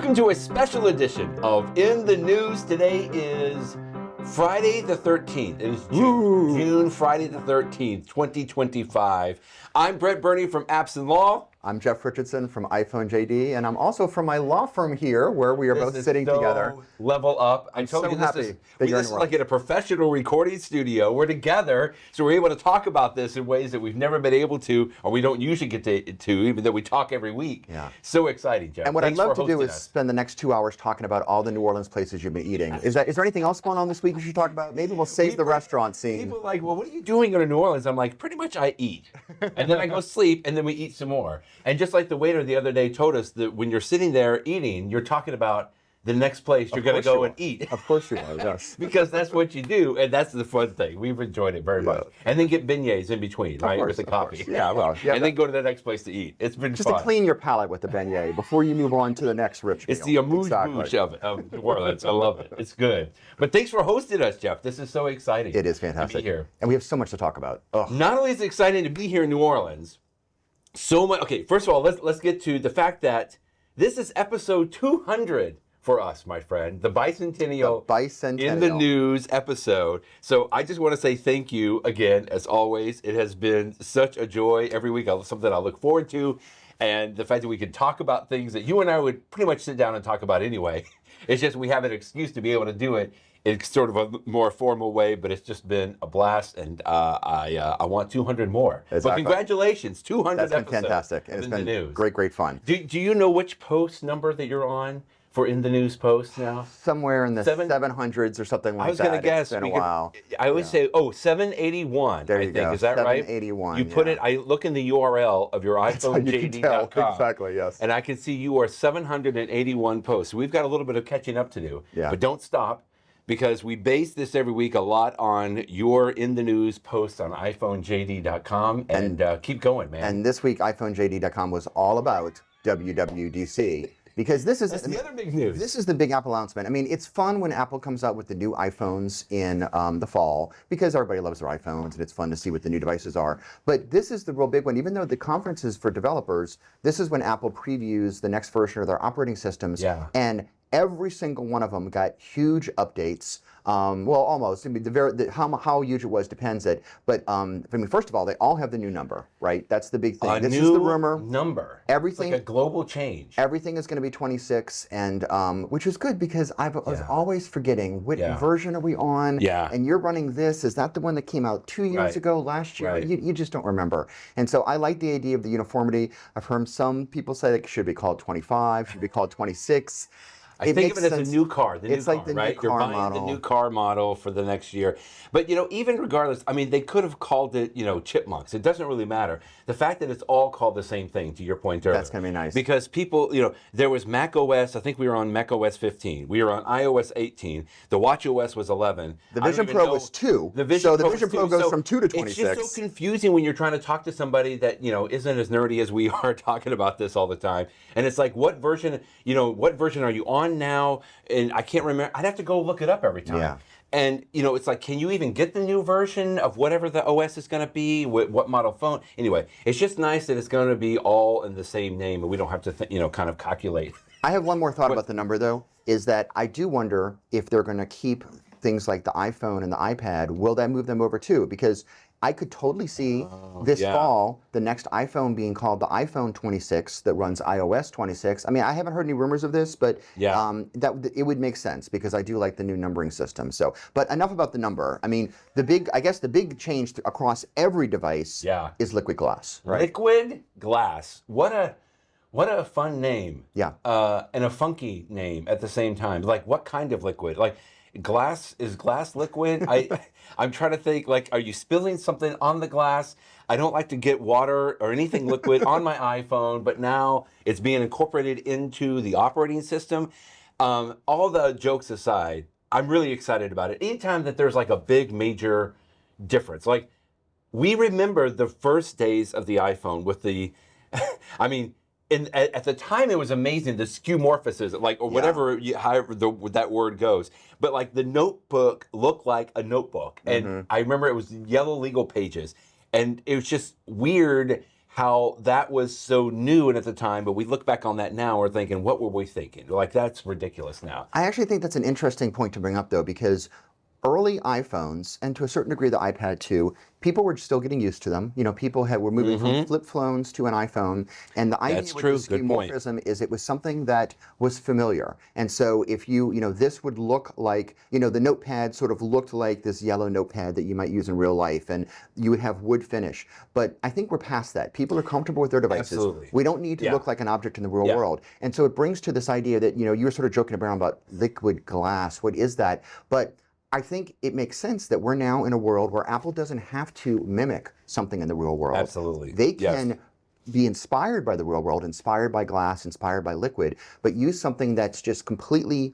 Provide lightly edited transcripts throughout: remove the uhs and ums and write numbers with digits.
Welcome to a special edition of In the News. Today is Friday the 13th. It is June Friday the 13th, 2025. I'm Brett Burney from Apps and Law. I'm Jeff Richardson from iPhone JD, and I'm also from my law firm here, where we are both sitting together. Level up. I'm so happy this is like in a professional recording studio. We're together, so we're able to talk about this in ways that we've never been able to, or we don't usually get to even though we talk every week. Yeah. So exciting, Jeff. And what Thanks I'd love for to do is hosting us. spend the next 2 hours talking about all the New Orleans places you've been eating. Is there anything else going on this week we should talk about? Maybe we'll save the restaurant scene. People are like, well, what are you doing in New Orleans? I'm like, pretty much I eat. And then I go sleep, and then we eat some more. And just like the waiter the other day told us that when you're sitting there eating, you're talking about the next place you're going to go and eat. Of course you are, yes. Because that's what you do, and that's the fun thing. We've enjoyed it very much. And then get beignets in between, right, with the coffee. Yeah, well. Yeah, and then go to the next place to eat. It's been just fun. to clean your palate with the beignet before you move on to the next rich meal. It's the amuse-bouche of New Orleans. I love it. It's good. But thanks for hosting us, Jeff. This is so exciting. It is fantastic. To be here. And we have so much to talk about. Ugh. Not only is it exciting to be here in New Orleans, so much. Okay, first of all, let's get to the fact that this is episode 200 for us, my friend. The Bicentennial, in the News episode. So I just want to say thank you again, as always. It has been such a joy every week. Something I look forward to, and the fact that we can talk about things that you and I would pretty much sit down and talk about anyway. It's just we have an excuse to be able to do it in sort of a more formal way, but it's just been a blast, and I want 200 more. Exactly. But congratulations, 200 That's been episodes. fantastic. And it's been great fun. Do you know which post number that you're on for In the News posts now? Somewhere in the 700s or something like that. I was going to guess. It's been a while. I always say, 781, there you I think. Go. Is that right? 781, You put it, I look in the URL of your iPhoneJD.com. Exactly, yes. And I can see you are 781 posts. So we've got a little bit of catching up to do. Yeah. But don't stop, because we base this every week a lot on your In the News posts on iPhoneJD.com. And keep going, man. And this week, iPhoneJD.com was all about WWDC. Because this is the other big news. This is the big Apple announcement. I mean, it's fun when Apple comes out with the new iPhones in the fall, because everybody loves their iPhones and it's fun to see what the new devices are. But this is the real big one. Even though the conference is for developers, this is when Apple previews the next version of their operating systems. Yeah. And every single one of them got huge updates. Well, almost. I mean, how huge it was depends. But I mean, first of all, they all have the new number, right? That's the big thing. This is the rumor. Number. Everything. It's like a global change. Everything is going to be 26, and which is good, because I was always forgetting what version are we on. Yeah. And you're running this. Is that the one that came out 2 years ago, last year? Right. You just don't remember. And so I like the idea of the uniformity. I've heard some people say that it should be called 25, should be called 26. I think of it as a new car, It's like the new car You're buying model. the new car model for the next year. But, even regardless, I mean, they could have called it, chipmunks. It doesn't really matter. The fact that it's all called the same thing, to your point earlier. That's going to be nice. Because people, there was macOS. I think we were on macOS 15. We were on iOS 18. The watchOS was 11. The Vision Pro was 2. The Vision Pro goes from 2 to 26. It's just so confusing when you're trying to talk to somebody that, isn't as nerdy as we are talking about this all the time. And it's like, what version are you on now? And I can't remember. I'd have to go look it up every time. Yeah. And, it's like, can you even get the new version of whatever the OS is going to be? What model phone? Anyway, it's just nice that it's going to be all in the same name, and we don't have to, kind of calculate. I have one more thought about the number, though, is that I do wonder if they're going to keep things like the iPhone and the iPad. Will that move them over, too? Because I could totally see this fall the next iPhone being called the iPhone 26 that runs iOS 26. I mean, I haven't heard any rumors of this, but that it would make sense, because I do like the new numbering system. So, but enough about the number. I mean, the big change across every device is liquid glass, right? Liquid glass. What a fun name. Yeah. And a funky name at the same time. Like, what kind of liquid? Like, is glass liquid? I'm trying to think, like, are you spilling something on the glass? I don't like to get water or anything liquid on my iPhone, but now it's being incorporated into the operating system. All the jokes aside, I'm really excited about it. Anytime that there's like a big major difference, like we remember the first days of the iPhone with the, I mean, at the time, it was amazing, the skeuomorphism, like, or whatever, however that word goes. But like the notebook looked like a notebook. And I remember it was yellow legal pages. And it was just weird how that was so new and at the time, but we look back on that now, we're thinking, what were we thinking? Like, that's ridiculous now. I actually think that's an interesting point to bring up, though, because early iPhones, and to a certain degree the iPad too, people were still getting used to them. You know, people were moving from flip phones to an iPhone, and the idea with the skeuomorphism is it was something that was familiar. And so if you know, this would look like, you know, the notepad sort of looked like this yellow notepad that you might use in real life, and you would have wood finish. But I think we're past that. People are comfortable with their devices. Absolutely. We don't need to look like an object in the real world. And so it brings to this idea that, you know, you were sort of joking around about liquid glass. What is that? But I think it makes sense that we're now in a world where Apple doesn't have to mimic something in the real world. Absolutely. They can be inspired by the real world, inspired by glass, inspired by liquid, but use something that's just completely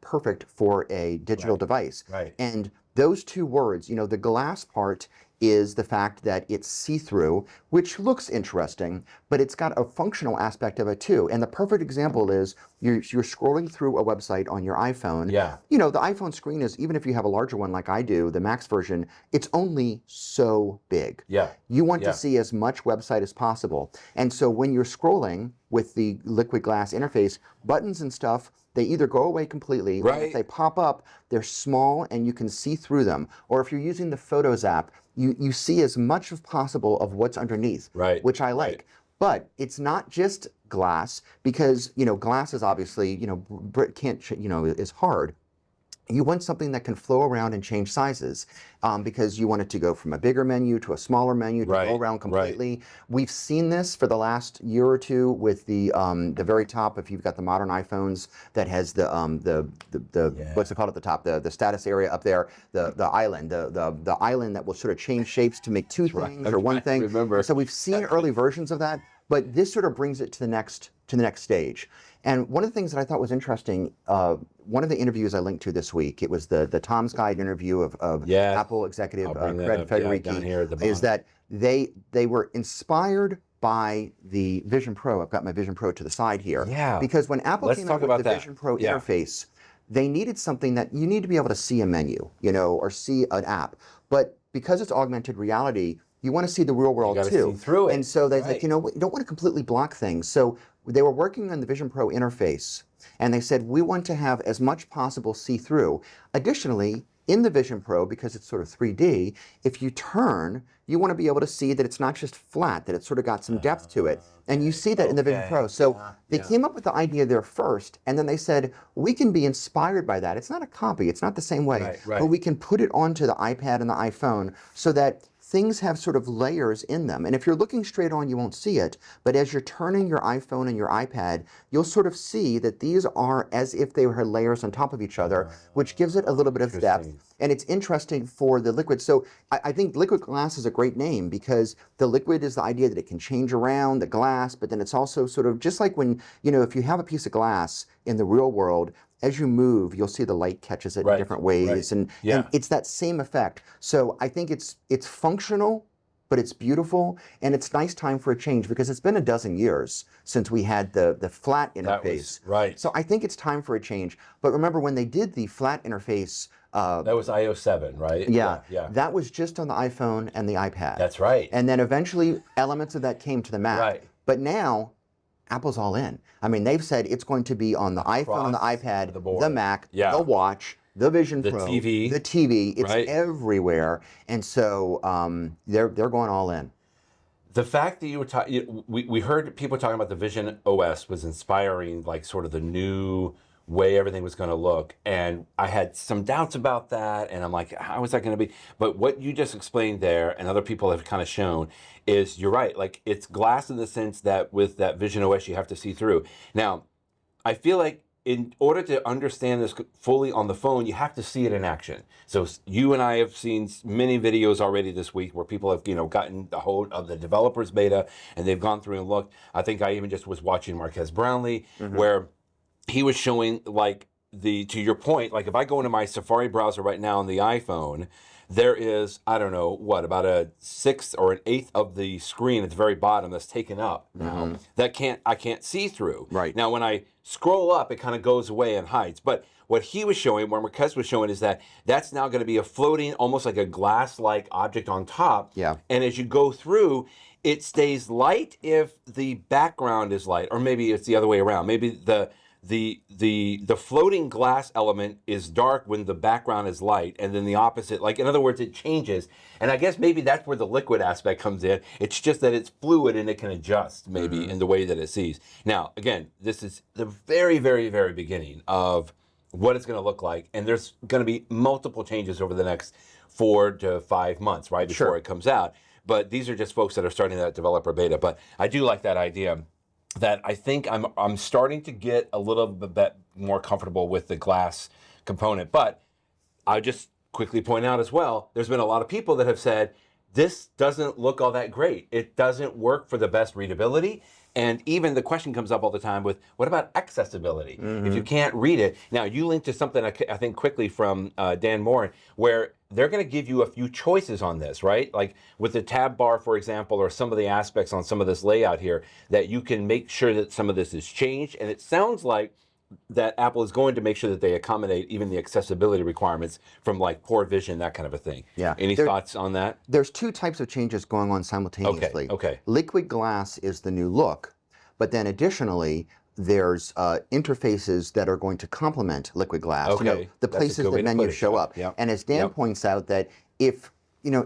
perfect for a digital device. And those two words, you know, the glass part is the fact that it's see-through, which looks interesting, but it's got a functional aspect of it too. And the perfect example is you're scrolling through a website on your iPhone. You know, the iPhone screen is, even if you have a larger one like I do, the Max version, it's only so big. You want to see as much website as possible. And so when you're scrolling with the liquid glass interface, buttons and stuff, they either go away completely, or if they pop up, they're small and you can see through them. Or if you're using the Photos app, you see as much as possible of what's underneath, which I like. But it's not just glass, because, you know, glass is obviously, you know, can't, you know, is hard. You want something that can flow around and change sizes, because you want it to go from a bigger menu to a smaller menu to go around completely. We've seen this for the last year or two with the very top. If you've got the modern iPhones, that has the what's it called at the top, the status area up there, the island, the island that will sort of change shapes to make two things or one thing. So we've seen early versions of that, but this sort of brings it to the next stage. And one of the things that I thought was interesting, one of the interviews I linked to this week, it was the Tom's Guide interview of Apple executive Federighi, is that they were inspired by the Vision Pro. I've got my Vision Pro to the side here. Because when Apple came out with the Vision Pro interface, they needed something that you need to be able to see a menu, you know, or see an app. But because it's augmented reality, you want to see the real world too. See through it. And so they like, you know, you don't want to completely block things. So they were working on the Vision Pro interface, and they said, we want to have as much possible see-through. Additionally, in the Vision Pro, because it's sort of 3D, if you turn, you want to be able to see that it's not just flat, that it's sort of got some depth to it. And you see that in the Vision Pro. So they came up with the idea there first, and then they said, we can be inspired by that. It's not a copy, it's not the same way, but we can put it onto the iPad and the iPhone so that things have sort of layers in them. And if you're looking straight on, you won't see it. But as you're turning your iPhone and your iPad, you'll sort of see that these are as if they were layers on top of each other, which gives it a little bit of depth. And it's interesting for the liquid. So I think liquid glass is a great name, because the liquid is the idea that it can change around the glass, but then it's also sort of just like when, you know, if you have a piece of glass in the real world, as you move, you'll see the light catches it in different ways, and it's that same effect. So I think it's functional, but it's beautiful, and it's nice time for a change, because it's been a dozen years since we had the flat interface. So I think it's time for a change. But remember, when they did the flat interface, that was iOS 7, right? That was just on the iPhone and the iPad. That's right. And then eventually elements of that came to the Mac. But now Apple's all in. I mean, they've said it's going to be on the iPhone, the iPad, the Mac, the Watch, the Vision Pro, TV. the TV. It's everywhere, and so they're going all in. The fact that you were talking, we heard people talking about the Vision OS was inspiring, like sort of the new way everything was going to look, and I had some doubts about that, and I'm like, how is that going to be? But what you just explained there, and other people have kind of shown, is you're right. Like, it's glass in the sense that with that Vision OS you have to see through. Now, I feel like in order to understand this fully on the phone, you have to see it in action. So you and I have seen many videos already this week where people have, you know, gotten a hold of the developers beta, and they've gone through and looked. I think I even just was watching Marques Brownlee, where he was showing, like, to your point, like if I go into my Safari browser right now on the iPhone, there is, I don't know, what, about a sixth or an eighth of the screen at the very bottom that's taken up now that I can't see through. Now, when I scroll up, it kind of goes away and hides. But what he was showing, what Marques was showing, is that that's now going to be a floating, almost like a glass-like object on top. And as you go through, it stays light if the background is light, or maybe it's the other way around. Maybe the floating glass element is dark when the background is light, and then the opposite. Like, in other words, it changes. And I guess maybe that's where the liquid aspect comes in. It's just that it's fluid and it can adjust maybe in the way that it sees. Now, again, this is the very, very, very beginning of what it's going to look like, and there's going to be multiple changes over the next 4 to 5 months, right, before it comes out. But these are just folks that are starting that developer beta. But I do like that idea that I think I'm starting to get a little bit more comfortable with the glass component. But I'll just quickly point out as well, there's been a lot of people that have said, this doesn't look all that great. It doesn't work for the best readability. And even the question comes up all the time with, what about accessibility? If you can't read it. Now, you linked to something, I think, quickly from Dan Moren, where they're going to give you a few choices on this, right? Like with the tab bar, for example, or some of the aspects on some of this layout here, that you can make sure that some of this is changed. And it sounds like that Apple is going to make sure that they accommodate even the accessibility requirements from like poor vision, that kind of a thing. Yeah. Any thoughts on that? There's two types of changes going on simultaneously. Okay. Liquid glass is the new look, but then additionally, there's interfaces that are going to complement liquid glass. Okay. You know, the That's a places good way that to put menus it. show up. Yep. And as Dan points out, that if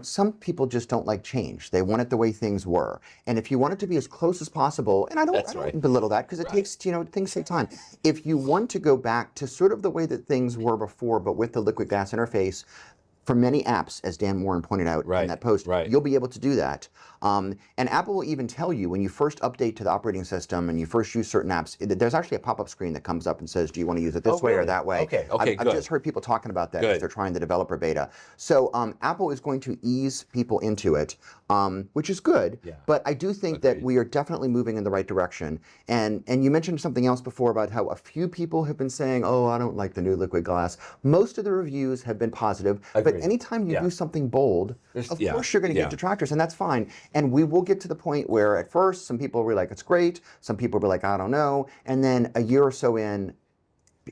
some people just don't like change. They want it the way things were. And if you want it to be as close as possible, and I don't belittle that, because it takes, things take time. If you want to go back to sort of the way that things were before, but with the liquid glass interface, for many apps, as Dan Moren pointed out in that post, you'll be able to do that. And Apple will even tell you when you first update to the operating system and you first use certain apps, there's actually a pop-up screen that comes up and says, do you want to use it this way or that way? Okay, I've just heard people talking about that as they're trying the developer beta. So Apple is going to ease people into it, which is good. But I do think that we are definitely moving in the right direction. And you mentioned something else before about how a few people have been saying, oh, I don't like the new liquid glass. Most of the reviews have been positive. But anytime you do something bold, of course you're going to get detractors, and that's fine. And we will get to the point where at first some people will be like, it's great. Some people will be like, I don't know. And then a year or so in,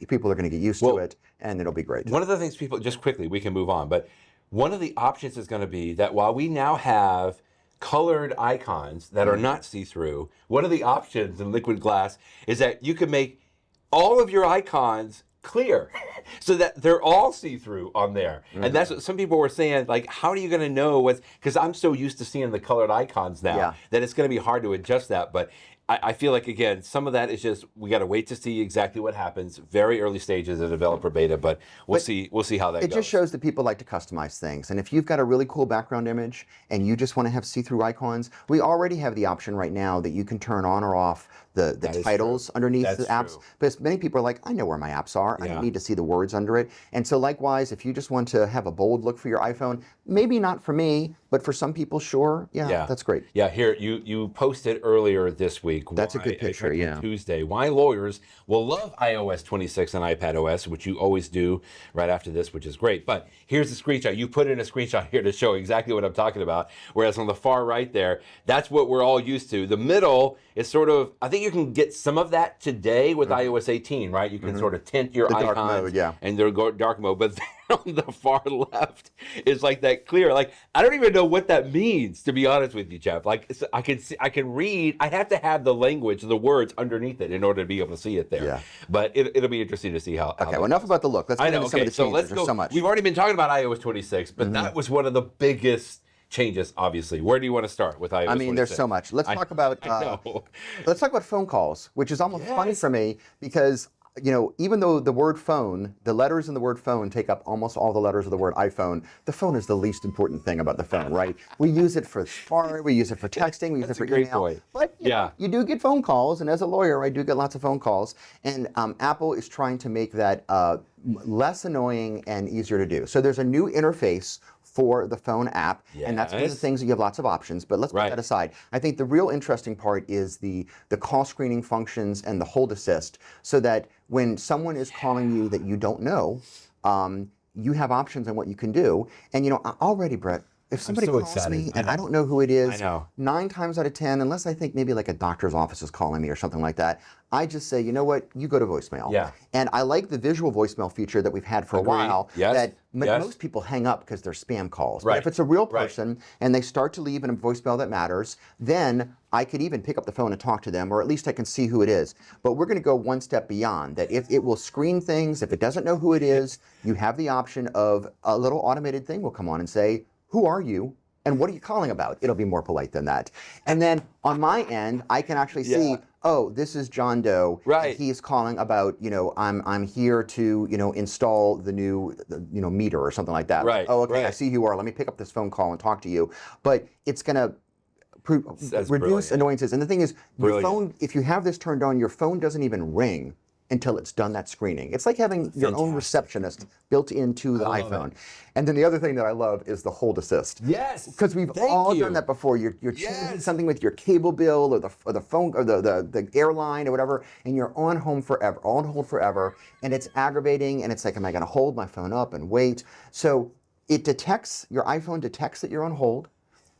people are going to get used to it, and it'll be great. One of the things people, just quickly, we can move on, but one of the options is going to be that while we now have colored icons that are not see-through, one of the options in liquid glass is that you can make all of your icons clear so that they're all see-through on there. And that's what some people were saying, like, how are you going to know what's, because I'm so used to seeing the colored icons now that it's going to be hard to adjust that. But I feel like, again, some of that is just, we got to wait to see exactly what happens. Very early stages of developer beta, but we'll see how that goes. It just shows that people like to customize things. And if you've got a really cool background image and you just want to have see-through icons, we already have the option right now that you can turn on or off the titles underneath the apps. Because many people are like, I know where my apps are. I don't need to see the words under it. And so likewise, if you just want to have a bold look for your iPhone, maybe not for me, but for some people, sure. Yeah, that's great. Yeah, here, you posted earlier this week. That's a good picture, Tuesday. Why lawyers will love iOS 26 and iPadOS, which you always do right after this, which is great. But here's the screenshot. You put in a screenshot here to show exactly what I'm talking about. Whereas on the far right there, that's what we're all used to. The middle is sort of, I think you can get some of that today with iOS 18, right? You can sort of tint your icons. Dark mode, and they'll go dark mode. But on the far left is like that clear. Like, I don't even know what that means, to be honest with you, Jeff. Like, I can read. I have to have the language, the words underneath it in order to be able to see it there. Yeah. But it'll be interesting to see how. Okay, well, enough about the look. Let's get into some of the changes. Let's go. There's so much. We've already been talking about iOS 26, but that was one of the biggest changes, obviously. Where do you want to start with iOS 26? I mean, there's so much. Let's talk about let's talk about phone calls, which is almost funny for me because, even though the word phone, the letters in the word phone take up almost all the letters of the word iPhone, the phone is the least important thing about the phone, right? We use it for Safari, we use it for texting, we use it for email. But you do get phone calls, and as a lawyer, I do get lots of phone calls. And Apple is trying to make that less annoying and easier to do. So there's a new interface for the phone app, and that's one of the things that you have lots of options, but let's put that aside. I think the real interesting part is the call screening functions and the hold assist, so that when someone is calling you that you don't know, you have options on what you can do. And already, Brett, if somebody so calls excited. me and I don't know who it is, I know. 9 times out of 10, unless I think maybe like a doctor's office is calling me or something like that, I just say, you know what, you go to voicemail. Yeah. And I like the visual voicemail feature that we've had for a while. Yes. That Yes. most people hang up because they're spam calls. Right. But if it's a real Right. person and they start to leave in a voicemail that matters, then I could even pick up the phone and talk to them, or at least I can see who it is. But we're going to go one step beyond that. If it will screen things, if it doesn't know who it is, you have the option of a little automated thing will come on and say, who are you? And what are you calling about? It'll be more polite than that. And then on my end, I can actually see, oh, this is John Doe. Right. And he's calling about, I'm here to, install the new, meter or something like that. Right. Oh, okay, Right. I see who you are. Let me pick up this phone call and talk to you. But it's going to reduce brilliant. annoyances. And the thing is, your Brilliant. phone, if you have this turned on, your phone doesn't even ring until it's done that screening. It's like having your own receptionist built into the iPhone. And then the other thing that I love is the hold assist. Yes. Because we've all done that before. You're changing something with your cable bill or the phone or the airline or whatever, and you're on hold forever, and it's aggravating, and it's like, am I going to hold my phone up and wait? So your iPhone detects that you're on hold,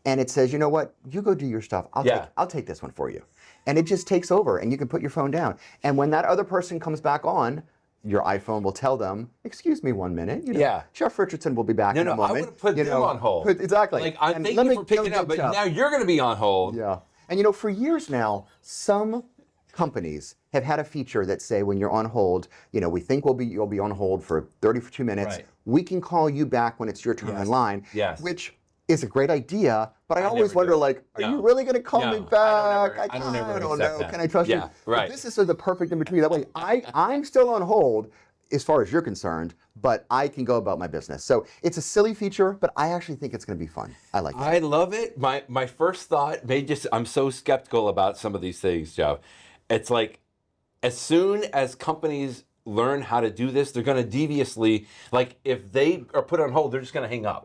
and it says, you know what, you go do your stuff. I'll take this one for you. And it just takes over, and you can put your phone down. And when that other person comes back on, your iPhone will tell them, excuse me 1 minute. Chef Richardson will be back in a moment. I would have put them on hold. Exactly. Like, thank you for picking up, but now you're going to be on hold. Yeah. And for years now, some companies have had a feature that say when you're on hold, we think you'll be on hold for 32 minutes. Right. We can call you back when it's your turn in line. Yes. Which is a great idea, but I always wonder, are you really going to call me back? I don't know. That. Can I trust you? Right. But this is sort of the perfect in between. That way, I'm still on hold as far as you're concerned, but I can go about my business. So it's a silly feature, but I actually think it's going to be fun. I like it. I love it. My first thought, I'm so skeptical about some of these things, Joe. It's like, as soon as companies learn how to do this, they're going to deviously, if they are put on hold, they're just going to hang up.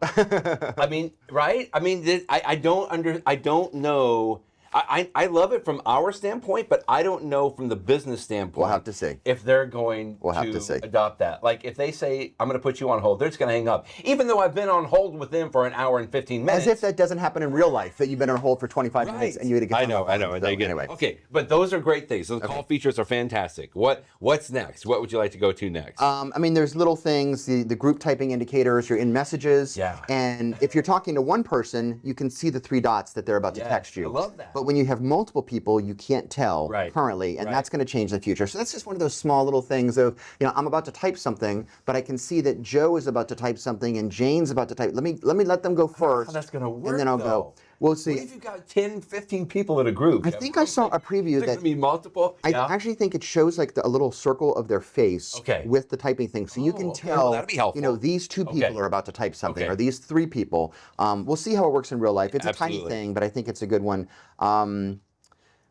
I mean, right? I mean, I don't know. I love it from our standpoint, but I don't know from the business standpoint. We'll have to see if they're going to adopt that. Like, if they say, I'm going to put you on hold, they're just going to hang up. Even though I've been on hold with them for an hour and 15 minutes. As if that doesn't happen in real life, that you've been on hold for 25 minutes and you had to get I know. So, anyway. Okay, but those are great things. Those call features are fantastic. What's next? What would you like to go to next? There's little things, the group typing indicators, you're in messages. Yeah. And if you're talking to one person, you can see the 3 dots that they're about to text you. I love that. But when you have multiple people, you can't tell currently, and that's going to change in the future. So that's just one of those small little things of, I'm about to type something, but I can see that Joe is about to type something and Jane's about to type. Let me let them go first. How that's going to work, and then I'll go. We'll see. What if you've got 10, 15 people in a group? I think I saw a preview that. Going to be multiple? I actually think it shows a little circle of their face with the typing thing. So you can tell, that'd be helpful. These 2 people are about to type something, or these 3 people. We'll see how it works in real life. It's a tiny thing, but I think it's a good one.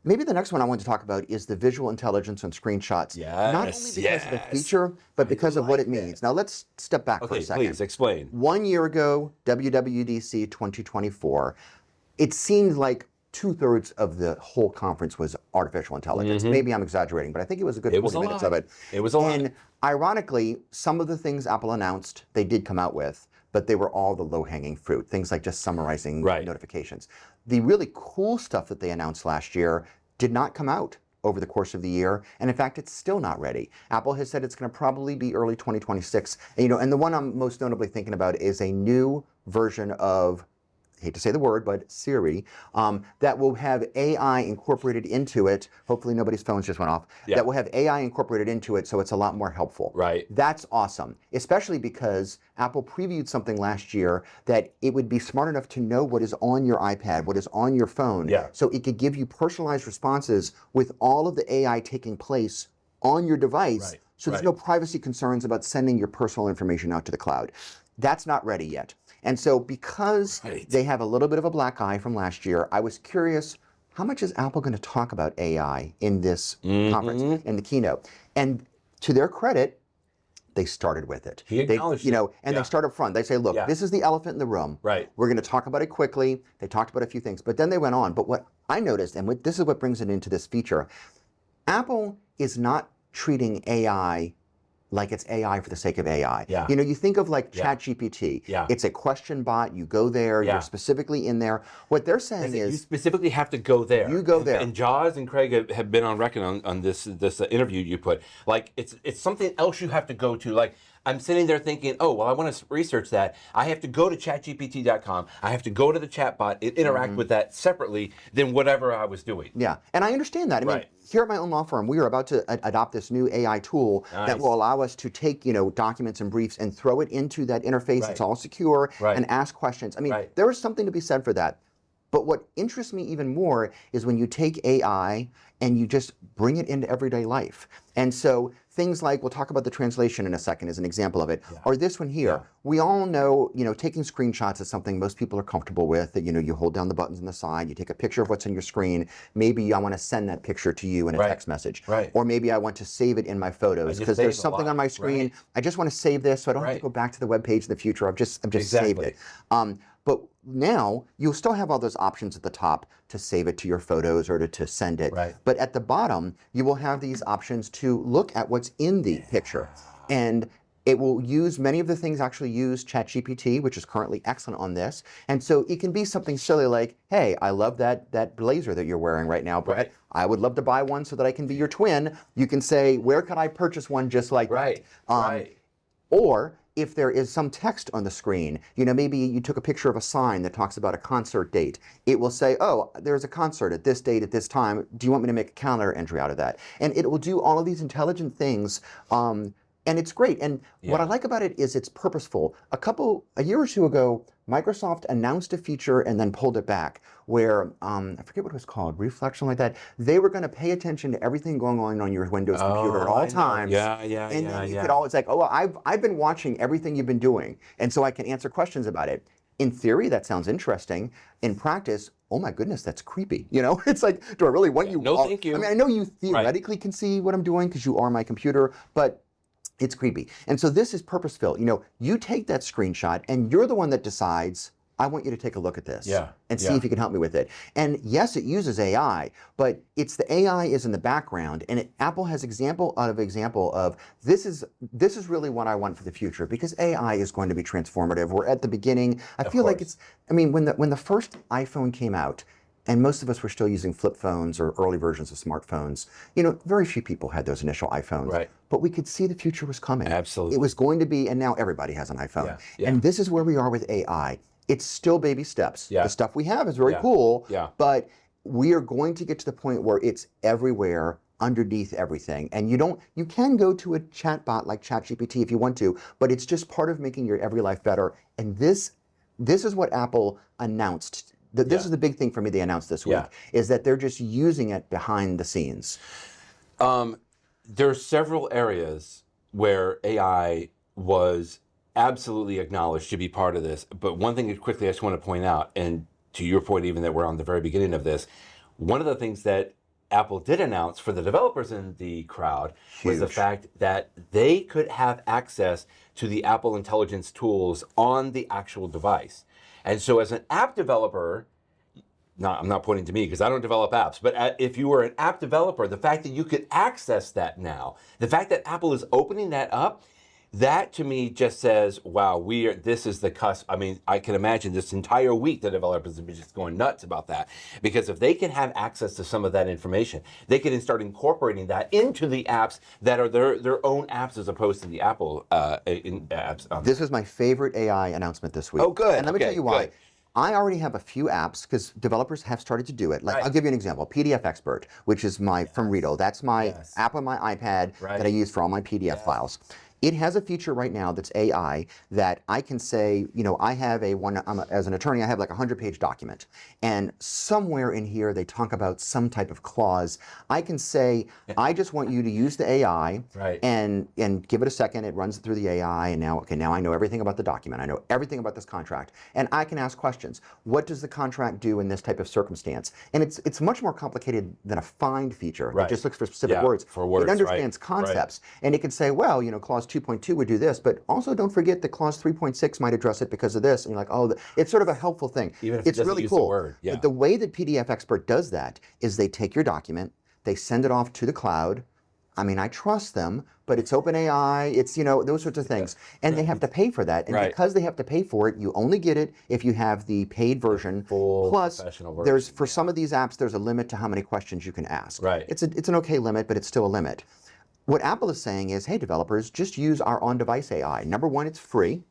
Maybe the next one I want to talk about is the visual intelligence on screenshots. Yes, Not only because of the feature, but because of what it means. Now let's step back for a second. Please explain. 1 year ago, WWDC 2024, it seemed like 2/3 of the whole conference was artificial intelligence. Maybe I'm exaggerating, but I think it was a good 40 minutes of it. It was a lot. And ironically, some of the things Apple announced, they did come out with, but they were all the low-hanging fruit, things like just summarizing notifications. The really cool stuff that they announced last year did not come out over the course of the year, and in fact, it's still not ready. Apple has said it's going to probably be early 2026. And the one I'm most notably thinking about is a new version of, hate to say the word, but Siri, that will have AI incorporated into it. Hopefully nobody's phones just went off. That will have AI incorporated into it, so it's a lot more helpful. Right. That's awesome, especially because Apple previewed something last year that it would be smart enough to know what is on your iPad, what is on your phone, so it could give you personalized responses with all of the AI taking place on your device, so there's no privacy concerns about sending your personal information out to the cloud. That's not ready yet. And so because they have a little bit of a black eye from last year, I was curious, how much is Apple going to talk about AI in this conference, in the keynote? And to their credit, they started with it. He acknowledged it. And they start up front. They say, look, this is the elephant in the room. Right. We're going to talk about it quickly. They talked about a few things, but then they went on. But what I noticed, and this is what brings it into this feature, Apple is not treating AI like it's AI for the sake of AI. Yeah. You know, you think of like ChatGPT. Yeah. It's a question bot. You go there. Yeah. You're specifically in there. What they're saying You is specifically have to go there. you go there. And Jaws and Craig have been on record on this interview you put. Like it's something else you have to go to. Like I'm sitting there thinking, oh well, I want to research that. I have to go to ChatGPT.com. I have to go to the chatbot and interact with that separately than whatever I was doing. Yeah, and I understand that. I mean, here at my own law firm, we are about to adopt this new AI tool that will allow us to take, you know, documents and briefs and throw it into that interface. It's all secure and ask questions. I mean, there is something to be said for that. But what interests me even more is when you take AI and you just bring it into everyday life. And so things like, we'll talk about the translation in a second as an example of it, or this one here. We all know, you know, taking screenshots is something most people are comfortable with, that, you know, you hold down the buttons on the side, you take a picture of what's on your screen. Maybe I want to send that picture to you in a text message. Or maybe I want to save it in my photos because there's something on my screen. I just want to save this so I don't have to go back to the web page in the future. I've just saved it. But now you'll still have all those options at the top to save it to your photos or to send it. But at the bottom, you will have these options to look at what's in the picture. And it will use many of the things actually use ChatGPT, which is currently excellent on this. And so it can be something silly like, hey, I love that blazer that you're wearing right now, Brett. I would love to buy one so that I can be your twin. You can say, where can I purchase one just like that? Or if there is some text on the screen, you know, maybe you took a picture of a sign that talks about a concert date. It will say, oh, there's a concert at this date at this time. Do you want me to make a calendar entry out of that? And it will do all of these intelligent things. And it's great. And what I like about it is it's purposeful. A year or two ago, Microsoft announced a feature and then pulled it back where, I forget what it was called, Reflection like that. They were going to pay attention to everything going on your Windows computer at all times. And then you could always like, oh, I've been watching everything you've been doing. And so I can answer questions about it. In theory, that sounds interesting. In practice, oh my goodness, that's creepy. You know, it's like, do I really want you? No, thank you. I mean, I know you theoretically can see what I'm doing because you are my computer, but it's creepy. And so this is purposeful. You know, you take that screenshot and you're the one that decides, I want you to take a look at this and see if you can help me with it. And yes, it uses AI, but it's the AI is in the background, and Apple has example of this is really what I want for the future, because AI is going to be transformative. We're at the beginning. I feel like it's, I mean, when the first iPhone came out, and most of us were still using flip phones or early versions of smartphones. You know, very few people had those initial iPhones. But we could see the future was coming. Absolutely. It was going to be, and now everybody has an iPhone. And this is where we are with AI. It's still baby steps. The stuff we have is very cool, but we are going to get to the point where it's everywhere, underneath everything. And you can go to a chatbot like ChatGPT if you want to, but it's just part of making your every life better. And this is what Apple announced. This is the big thing for me they announced this week, is that they're just using it behind the scenes. There are several areas where AI was absolutely acknowledged to be part of this. But one thing quickly I just want to point out, and to your point even that we're on the very beginning of this, one of the things that Apple did announce for the developers in the crowd was the fact that they could have access to the Apple Intelligence tools on the actual device. And so as an app developer, I'm not pointing to me because I don't develop apps, but if you were an app developer, the fact that you could access that now, the fact that Apple is opening that up, that to me just says, wow, this is the cusp. I mean, I can imagine this entire week the developers have been just going nuts about that. Because if they can have access to some of that information, they can start incorporating that into the apps that are their own apps as opposed to the Apple apps. This was my favorite AI announcement this week. Oh, good. And let me tell you why. I already have a few apps because developers have started to do it. Like I'll give you an example, PDF Expert, which is from Redo. That's my app on my iPad that I use for all my PDF files. It has a feature right now that's AI that I can say, you know, I have as an attorney, I have like a 100-page document. And somewhere in here, they talk about some type of clause. I can say, I just want you to use the AI and give it a second. It runs through the AI. And now I know everything about the document. I know everything about this contract. And I can ask questions. What does the contract do in this type of circumstance? And it's much more complicated than a find feature. It just looks for specific words. It understands concepts. And it can say, well, you know, clause 2.2 would do this, but also don't forget that clause 3.6 might address it because of this. And you're like, oh, it's sort of a helpful thing. Even if it's really cool. But the way that PDF Expert does that is they take your document, they send it off to the cloud, I mean, I trust them, but it's OpenAI, it's, you know, those sorts of things. And they have to pay for that. And because they have to pay for it, you only get it if you have the paid version. Full Plus, professional version. there's, for some of these apps, there's a limit to how many questions you can ask. Right. It's an okay limit, but it's still a limit. What Apple is saying is, hey, developers, just use our on-device AI. Number one, it's free.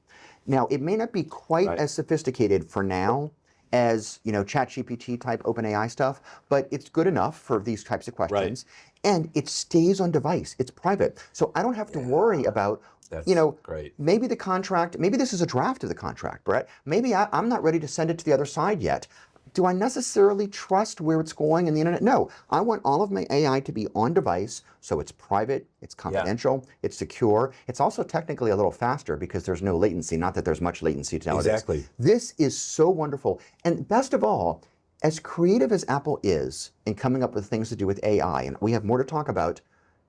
Now, it may not be quite as sophisticated for now as, you know, ChatGPT type OpenAI stuff, but it's good enough for these types of questions. And it stays on device. It's private. So I don't have to worry about, you know, maybe the contract, maybe this is a draft of the contract, Brett. Maybe I'm not ready to send it to the other side yet. Do I necessarily trust where it's going in the internet? No, I want all of my AI to be on device, so it's private, it's confidential, it's secure. It's also technically a little faster because there's no latency, not that there's much latency nowadays. Exactly. This is so wonderful. And best of all, as creative as Apple is in coming up with things to do with AI, and we have more to talk about,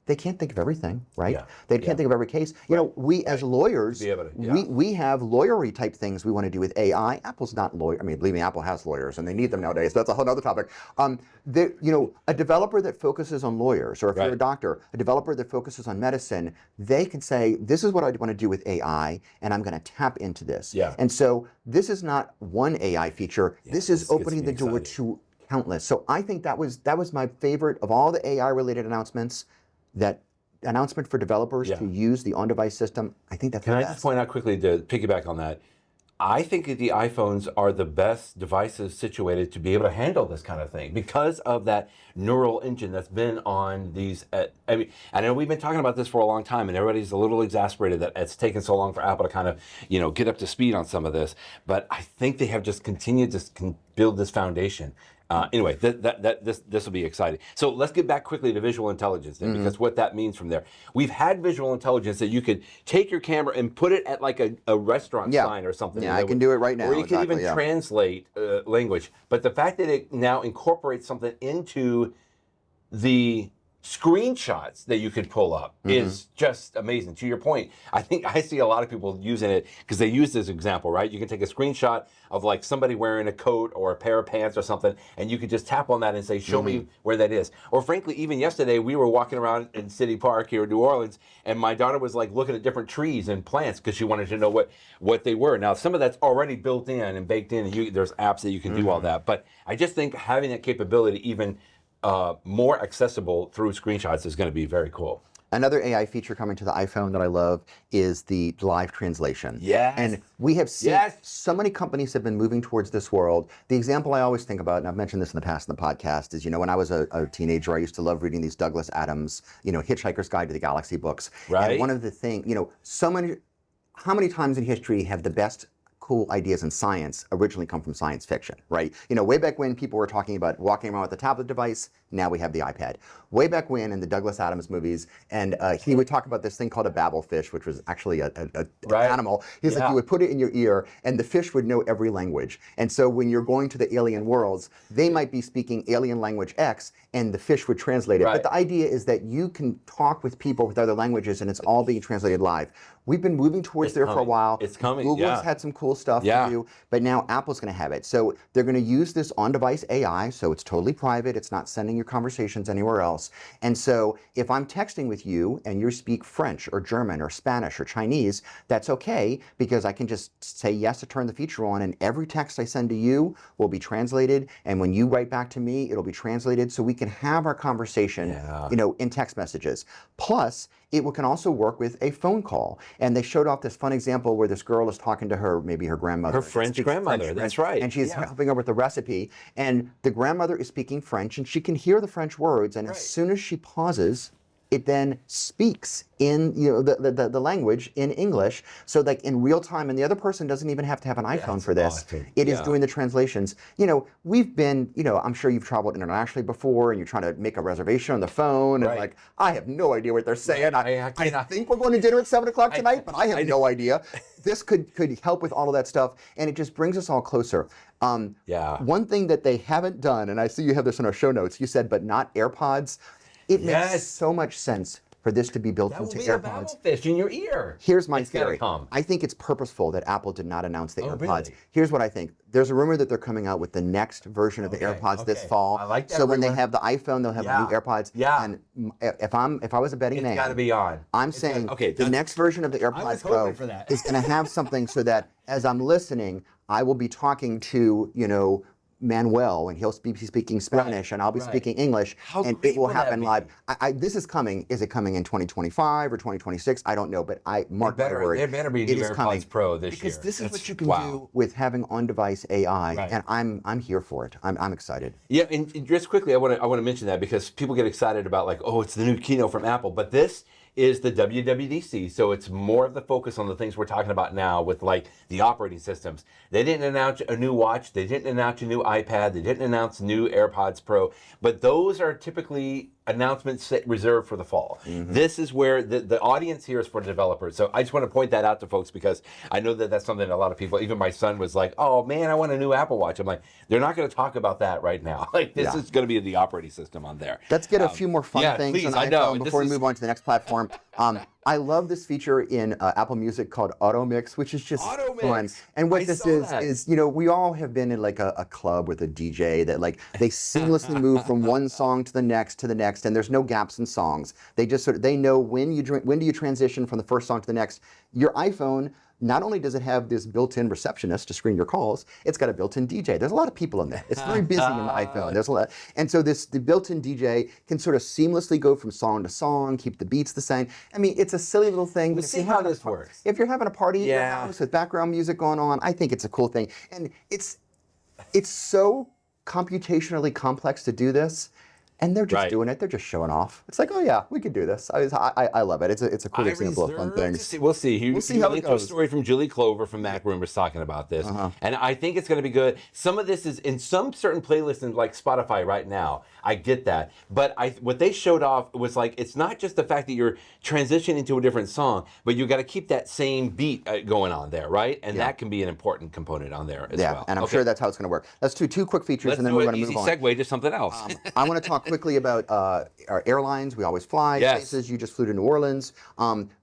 they can't think of everything, right? They can't think of every case. You know, we as lawyers, we have lawyery type things we want to do with AI. Apple's not lawyer. I mean, believe me, Apple has lawyers and they need them nowadays. That's a whole other topic. You know, a developer that focuses on lawyers, or if you're a doctor, a developer that focuses on medicine, they can say, this is what I want to do with AI, and I'm going to tap into this. And so this is not one AI feature. This is opening the door to countless. So I think that was my favorite of all the AI related announcements. That announcement for developers to use the on-device system, I think that's the best. Can I just point out quickly to piggyback on that? I think that the iPhones are the best devices situated to be able to handle this kind of thing because of that neural engine that's been on these. I mean, I know we've been talking about this for a long time, and everybody's a little exasperated that it's taken so long for Apple to kind of, you know, get up to speed on some of this. But I think they have just continued to build this foundation. Anyway, this will be exciting. So let's get back quickly to visual intelligence then, because what that means from there. We've had visual intelligence that you could take your camera and put it at like a restaurant sign or something. Yeah, I can do it right now. Or you can even translate language. But the fact that it now incorporates something into the screenshots that you could pull up is just amazing. To your point, I think I see a lot of people using it because they use this example, right? You can take a screenshot of like somebody wearing a coat or a pair of pants or something, and you could just tap on that and say, show me where that is. Or frankly, even yesterday, we were walking around in City Park here in New Orleans, and my daughter was like looking at different trees and plants because she wanted to know what they were. Now, some of that's already built in and baked in, and there's apps that you can do all that. But I just think having that capability even more accessible through screenshots is going to be very cool. Another AI feature coming to the iPhone that I love is the live translation. Yes. And we have seen so many companies have been moving towards this world. The example I always think about, and I've mentioned this in the past in the podcast, is, you know, when I was a teenager, I used to love reading these Douglas Adams, you know, Hitchhiker's Guide to the Galaxy books. Right. And one of the things, you know, how many times in history have the best cool ideas in science originally come from science fiction, right? You know, way back when people were talking about walking around with a tablet device, now we have the iPad. Way back when in the Douglas Adams movies, and he would talk about this thing called a babblefish, which was actually an animal. He's like, you would put it in your ear, and the fish would know every language. And so when you're going to the alien worlds, they might be speaking alien language X, and the fish would translate it. But the idea is that you can talk with people with other languages, and it's all being translated live. We've been moving towards there for a while. It's coming. Google's had some cool stuff to do, but now Apple's going to have it. So they're going to use this on-device AI, so it's totally private. It's not sending your conversations anywhere else. And so if I'm texting with you and you speak French or German or Spanish or Chinese, that's okay because I can just say yes to turn the feature on, and every text I send to you will be translated. And when you write back to me, it'll be translated so we can have our conversation, you know, in text messages. Plus, it can also work with a phone call. And they showed off this fun example where this girl is talking to maybe her grandmother. Her French grandmother, that's right. And she's helping her with the recipe. And the grandmother is speaking French, and she can hear the French words. And as soon as she pauses, it then speaks in, you know, the language in English, so like in real time, and the other person doesn't even have to have an iPhone for this. It is doing the translations. You know, we've been, you know, I'm sure you've traveled internationally before, and you're trying to make a reservation on the phone, and like, I have no idea what they're saying. I think we're going to dinner at 7 o'clock tonight, but I have no idea. This could help with all of that stuff, and it just brings us all closer. One thing that they haven't done, and I see you have this in our show notes, you said, but not AirPods. It makes so much sense. for this to be built That will into be a AirPods. battlefish in your ear. Here's my It's gotta theory. come. I think it's purposeful that Apple did not announce the AirPods. Really? Here's what I think. There's a rumor that they're coming out with the next version of the AirPods this fall. I like that So when they rumor. have the iPhone, they'll have the new AirPods. Yeah. And if I was a betting man, It's got to be on. I'm It's saying gotta- the next version of the AirPods was Pro hoping for that. is going to have something so that as I'm listening, I will be talking to, Manuel, and he'll be speaking Spanish, and I'll be speaking English, How and great it will would that happen be? live. This is coming. Is it coming in 2025 or 2026? I don't know, but I mark my word. There better be it new is AirPods coming. Pro this Because year. this is That's- what you can wow. do with having on-device AI, Right. and I'm here for it. I'm excited. Yeah, and just quickly, I want to mention that because people get excited about like, oh, it's the new keynote from Apple, but this is the WWDC, so it's more of the focus on the things we're talking about now with like the operating systems. They didn't announce a new watch, they didn't announce a new iPad, they didn't announce new AirPods Pro, but those are typically announcements reserved for the fall. This is where the audience here is for developers. So I just want to point that out to folks because I know that that's something a lot of people, even my son was like, oh man, I want a new Apple Watch. I'm like, they're not going to talk about that right now. Like this is going to be the operating system on there. Let's get a few more fun things please, on I know. iPhone before we move on to the next platform. I love this feature in Apple Music called Auto Mix, which is just Auto fun. Mix. And what I this saw that. is, we all have been in like a club with a DJ that like they seamlessly move from one song to the next, and there's no gaps in songs. They just they know when do you transition from the first song to the next. Your iPhone, not only does it have this built-in receptionist to screen your calls, it's got a built-in DJ. There's a lot of people in there. It's very busy in the iPhone. There's a lot, and so the built-in DJ can sort of seamlessly go from song to song, keep the beats the same. I mean, it's a silly little thing. We'll but if see you're how having this works. If you're having a party in your Yeah. house with background music going on, I think it's a cool thing. And it's so computationally complex to do this. And they're just doing it. They're just showing off. It's like, oh yeah, we could do this. I love it. It's a cool example of fun things. We'll see. We'll see how it linked to goes. a story from Julie Clover from MacRumors talking about this, and I think it's going to be good. Some of this is in some certain playlists in like Spotify right now. I get that, but what they showed off was like it's not just the fact that you're transitioning to a different song, but you got to keep that same beat going on there, right? And that can be an important component on there as well. Yeah, and I'm sure that's how it's going to work. Let's do two quick features, and then we're going to move on. Easy segue to something else. I want to talk quickly about our airlines. We always fly places. You just flew to New Orleans.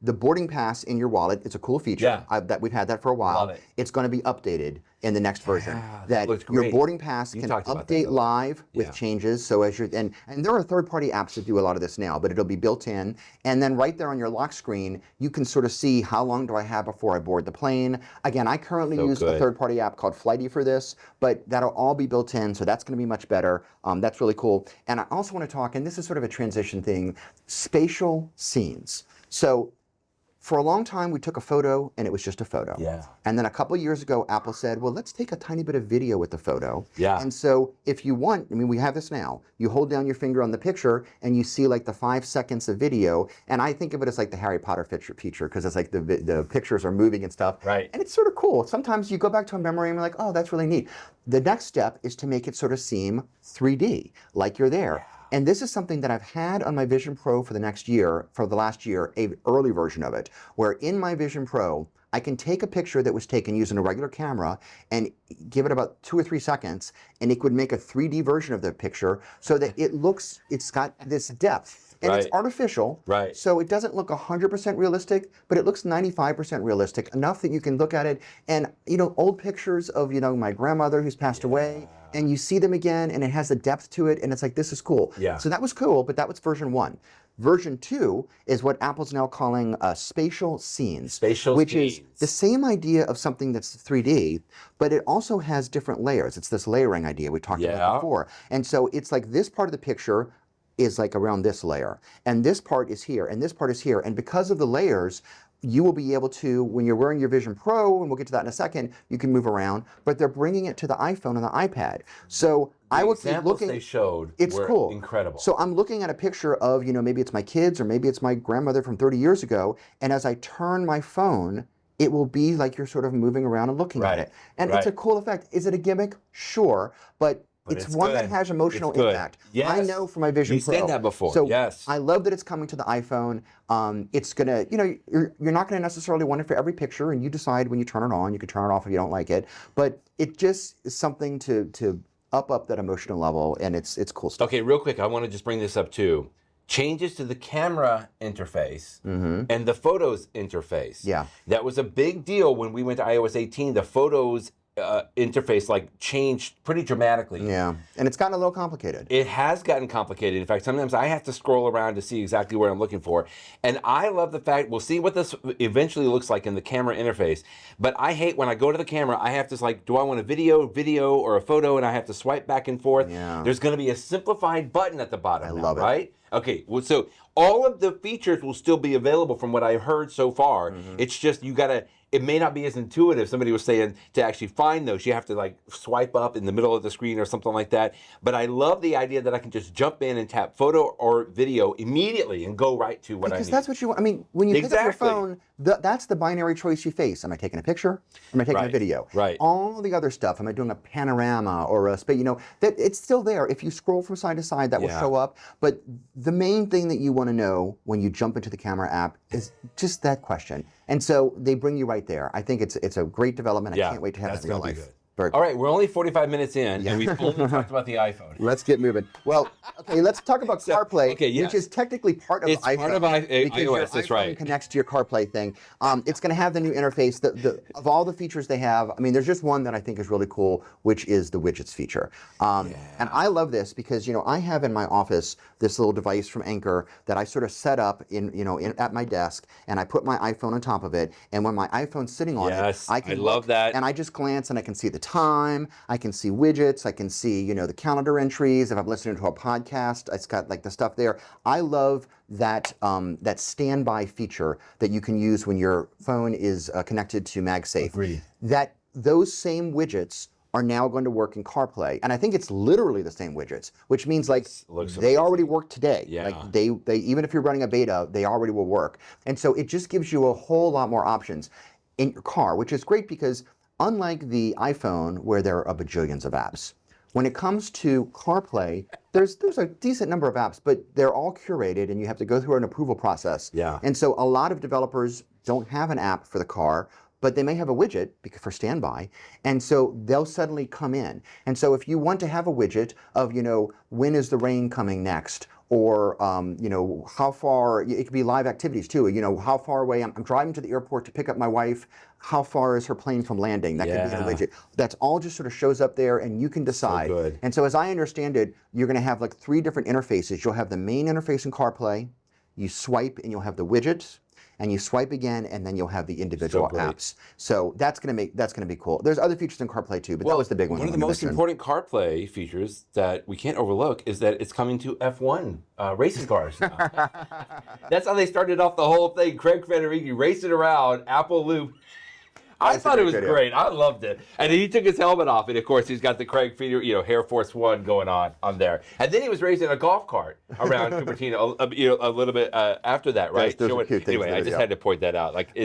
The boarding pass in your wallet, it's a cool feature. That we've had that for a while. Love it. It's going to be updated in the next version. that looks Your great. boarding pass You can talked about that, update though. live with changes. So as you're and there are third-party apps that do a lot of this now, but it'll be built in. And then right there on your lock screen, you can sort of see how long do I have before I board the plane. Again, I currently use a third-party app called Flighty for this, but that'll all be built in, so that's going to be much better. That's really cool. And I also want to talk, and this is sort of a transition thing, spatial scenes. So for a long time, we took a photo and it was just a photo. Yeah. And then a couple of years ago, Apple said, well, let's take a tiny bit of video with the photo. Yeah. And so if you want, I mean, we have this now. You hold down your finger on the picture and you see like the 5 seconds of video. And I think of it as like the Harry Potter feature because it's like the pictures are moving and stuff. Right. And it's sort of cool. Sometimes you go back to a memory and you're like, oh, that's really neat. The next step is to make it sort of seem 3D, like you're there. And this is something that I've had on my Vision Pro for the last year, an early version of it, where in my Vision Pro, I can take a picture that was taken using a regular camera and give it about 2 or 3 seconds, and it could make a 3D version of the picture so that it's got this depth. And it's artificial, so it doesn't look 100% realistic, but it looks 95% realistic, enough that you can look at it. And, old pictures of, my grandmother who's passed away, and you see them again, and it has a depth to it, and it's like, this is cool. Yeah. So that was cool, but that was version 1. Version 2 is what Apple's now calling spatial scenes. Which is the same idea of something that's 3D, but it also has different layers. It's this layering idea we talked about before. And so it's like this part of the picture is like around this layer, and this part is here, and this part is here. And because of the layers, you will be able to, when you're wearing your Vision Pro, and we'll get to that in a second, you can move around, but they're bringing it to the iPhone and the iPad. So I will keep looking. They showed were cool. Incredible. So I'm looking at a picture of, maybe it's my kids or maybe it's my grandmother from 30 years ago, and as I turn my phone, it will be like you're sort of moving around and looking at it. And it's a cool effect. Is it a gimmick? Sure, but it's one that has emotional impact. Yes. I know from my Vision Pro. You said that before. So yes. I love that it's coming to the iPhone. It's gonna, you're not gonna necessarily want it for every picture, and you decide when you turn it on. You can turn it off if you don't like it. But it just is something to up that emotional level, and it's cool stuff. Okay, real quick, I want to just bring this up too. changes to the camera interface and the photos interface. Yeah. That was a big deal when we went to iOS 18. The photos interface like changed pretty dramatically. Yeah, and it's gotten a little complicated. It has gotten complicated. In fact, sometimes I have to scroll around to see exactly what I'm looking for. And I love the fact, we'll see what this eventually looks like in the camera interface. But I hate when I go to the camera, I have to like, do I want a video, or a photo, and I have to swipe back and forth. Yeah. There's going to be a simplified button at the bottom. I love it. Right? Okay, well, so all of the features will still be available from what I've heard so far. It's just you gotta, it may not be as intuitive. Somebody was saying to actually find those, you have to like swipe up in the middle of the screen or something like that. But I love the idea that I can just jump in and tap photo or video immediately and go right to what I need. Because that's what you want. I mean, when you pick up your phone, that's the binary choice you face. Am I taking a picture? Am I taking a video? Right. All the other stuff, am I doing a panorama or a space? You know, that it's still there. If you scroll from side to side, that will show up. But the main thing that you want to know when you jump into the camera app is just that question. And so they bring you right there. I think it's a great development. I can't wait to have it in real life. Good. All right, we're only 45 minutes in, and we've only talked about the iPhone. Let's get moving. Well, okay, let's talk about CarPlay, yes. which is technically part of iPhone. It's part of iOS, that's right. It connects to your CarPlay thing. It's going to have the new interface. Of all the features they have, I mean, there's just one that I think is really cool, which is the widgets feature. And I love this because, you know, I have in my office this little device from Anchor that I sort of set up at my desk, and I put my iPhone on top of it. And when my iPhone's sitting on it, I can love that. And I just glance and I can see the time, I can see widgets, I can see, you know, the calendar entries. If I'm listening to a podcast, it's got like the stuff there. I love that that standby feature that you can use when your phone is connected to MagSafe. Agreed. That those same widgets are now going to work in CarPlay, and I think it's literally the same widgets, which means like they already work today. Yeah. Like they even if you're running a beta, they already will work. And so it just gives you a whole lot more options in your car, which is great because unlike the iPhone, where there are bajillions of apps, when it comes to CarPlay, there's a decent number of apps, but they're all curated, and you have to go through an approval process. Yeah. And so a lot of developers don't have an app for the car, but they may have a widget for standby, and so they'll suddenly come in. And so if you want to have a widget of, you know, when is the rain coming next, or you know, how far, it could be live activities too, you know, how far away, I'm driving to the airport to pick up my wife, how far is her plane from landing? That could be a widget. That's all just sort of shows up there, and you can decide. So good. And so as I understand it, you're gonna have like 3 different interfaces. You'll have the main interface in CarPlay, you swipe and you'll have the widgets, and you swipe again, and then you'll have the individual apps. So that's gonna be cool. There's other features in CarPlay too, but that was the big one. One of the most important CarPlay features that we can't overlook is that it's coming to F1 racing cars now. That's how they started off the whole thing. Craig Federighi racing around Apple Loop. I thought it was great. I loved it. And he took his helmet off, and of course he's got the Craig Feeder, you know, Air Force One going on there. And then he was racing a golf cart around Cupertino, a little bit after that, right? Anyway, I just had to point that out. Like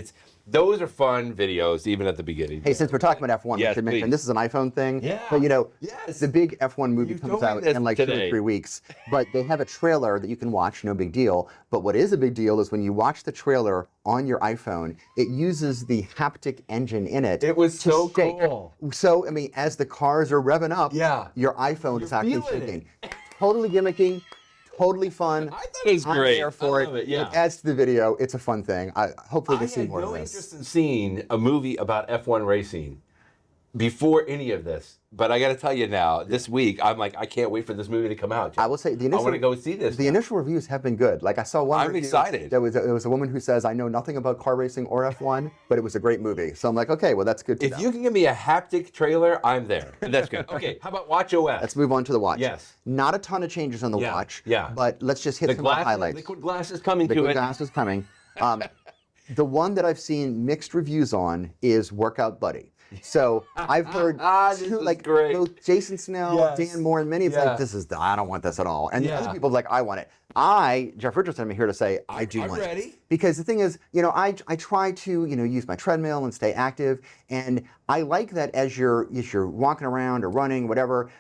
those are fun videos, even at the beginning. Hey, since we're talking about F1, we should mention this is an iPhone thing. Yeah. But you know, the big F1 movie comes out in like 2 or 3 weeks. But they have a trailer that you can watch, no big deal. But what is a big deal is when you watch the trailer on your iPhone, it uses the haptic engine in it. It was so cool. So, I mean, as the cars are revving up, your iPhone is actually shaking. Totally gimmicky. Totally fun. I thought it was great. I'm there for it. It adds to the video. It's a fun thing. Hopefully we see more of this. I had no interest in seeing a movie about F1 racing before any of this. But I got to tell you now, this week, I'm like, I can't wait for this movie to come out. I will say, I want to go see this. The initial reviews have been good. Like I saw one review. I'm excited. There was a woman who says, I know nothing about car racing or F1, but it was a great movie. So I'm like, okay, well, that's good to know. If you can give me a haptic trailer, I'm there. That's good. Okay, how about watchOS? Let's move on to the watch. Yes. Not a ton of changes on the watch. Yeah. But let's just hit some highlights. Liquid glass is coming to it. Liquid glass is coming. The one that I've seen mixed reviews on is Workout Buddy. So I've heard both Jason Snell, Dan Moren, many have like, I don't want this at all. And the other people are like, I want it. Jeff Richardson, I'm here to say, I do want it. Because the thing is, I try to, use my treadmill and stay active, and I like that as you're walking around or running, whatever,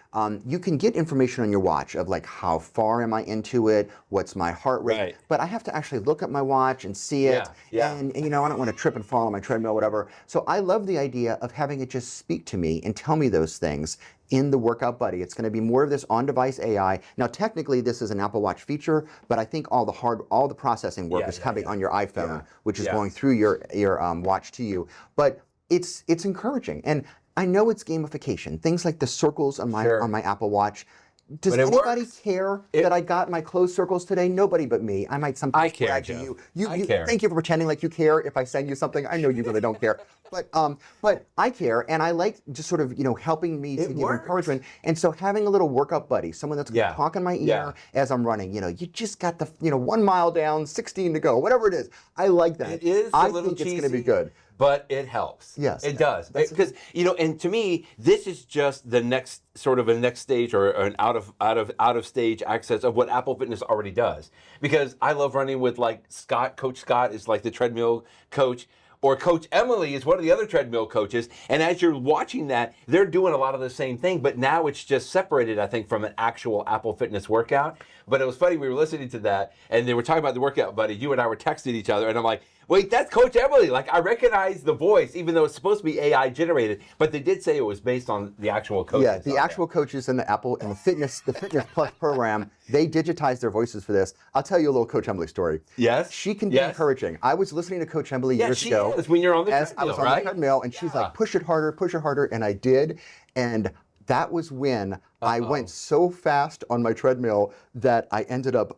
you can get information on your watch of like how far am I into it, what's my heart rate, Right. but I have to actually look at my watch and see it, and I don't want to trip and fall on my treadmill, whatever. So I love the idea of having it just speak to me and tell me those things in the Workout Buddy. It's going to be more of this on-device AI. Now, technically, this is an Apple Watch feature, but I think all the processing work is coming on your iPhone, which is going through your watch to you. But it's encouraging, and I know it's gamification. Things like the circles on my Apple Watch. Does anybody care that I got my closed circles today? Nobody but me. I might sometimes brag to you. I care. Thank you for pretending like you care if I send you something. I know you really don't care. But I care, and I like just sort of, helping me to give encouragement. And so having a little workout buddy, someone that's going to talk in my ear as I'm running, you just got the, 1 mile down, 16 to go, whatever it is. I like that. It is I think it's going to be good. But it helps. Yes, it does. Because and to me, this is just the next stage or an out of stage access of what Apple Fitness already does. Because I love running with like Scott. Coach Scott is like the treadmill coach. Or Coach Emily is one of the other treadmill coaches. And as you're watching that, they're doing a lot of the same thing, but now it's just separated, I think, from an actual Apple Fitness workout. But it was funny, we were listening to that, and they were talking about the workout buddy. You and I were texting each other, and I'm like, wait, that's Coach Emily. Like, I recognize the voice, even though it's supposed to be AI generated. But they did say it was based on the actual coaches. Yeah, the actual coaches in the Apple and the Fitness Plus program, they digitized their voices for this. I'll tell you a little Coach Emily story. Yes. She can be encouraging. I was listening to Coach Emily years ago. Is when you're on the treadmill, I was on the treadmill, and she's like, push it harder, and I did. And that was when I went so fast on my treadmill that I ended up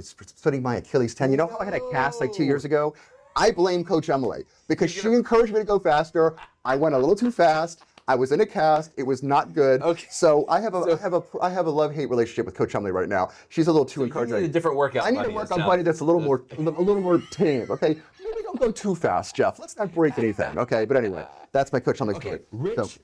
splitting my Achilles tendon. You know how I had a cast like 2 years ago? I blame Coach Emily because she encouraged me to go faster. I went a little too fast. I was in a cast. It was not good. Okay. So I have a love-hate relationship with Coach Emily right now. She's a little too encouraging. You need a different workout buddy. I need a workout buddy that's a little more tame. Okay. Maybe don't go too fast, Jeff. Let's not break anything. Okay. But anyway, that's my Coach Emily story.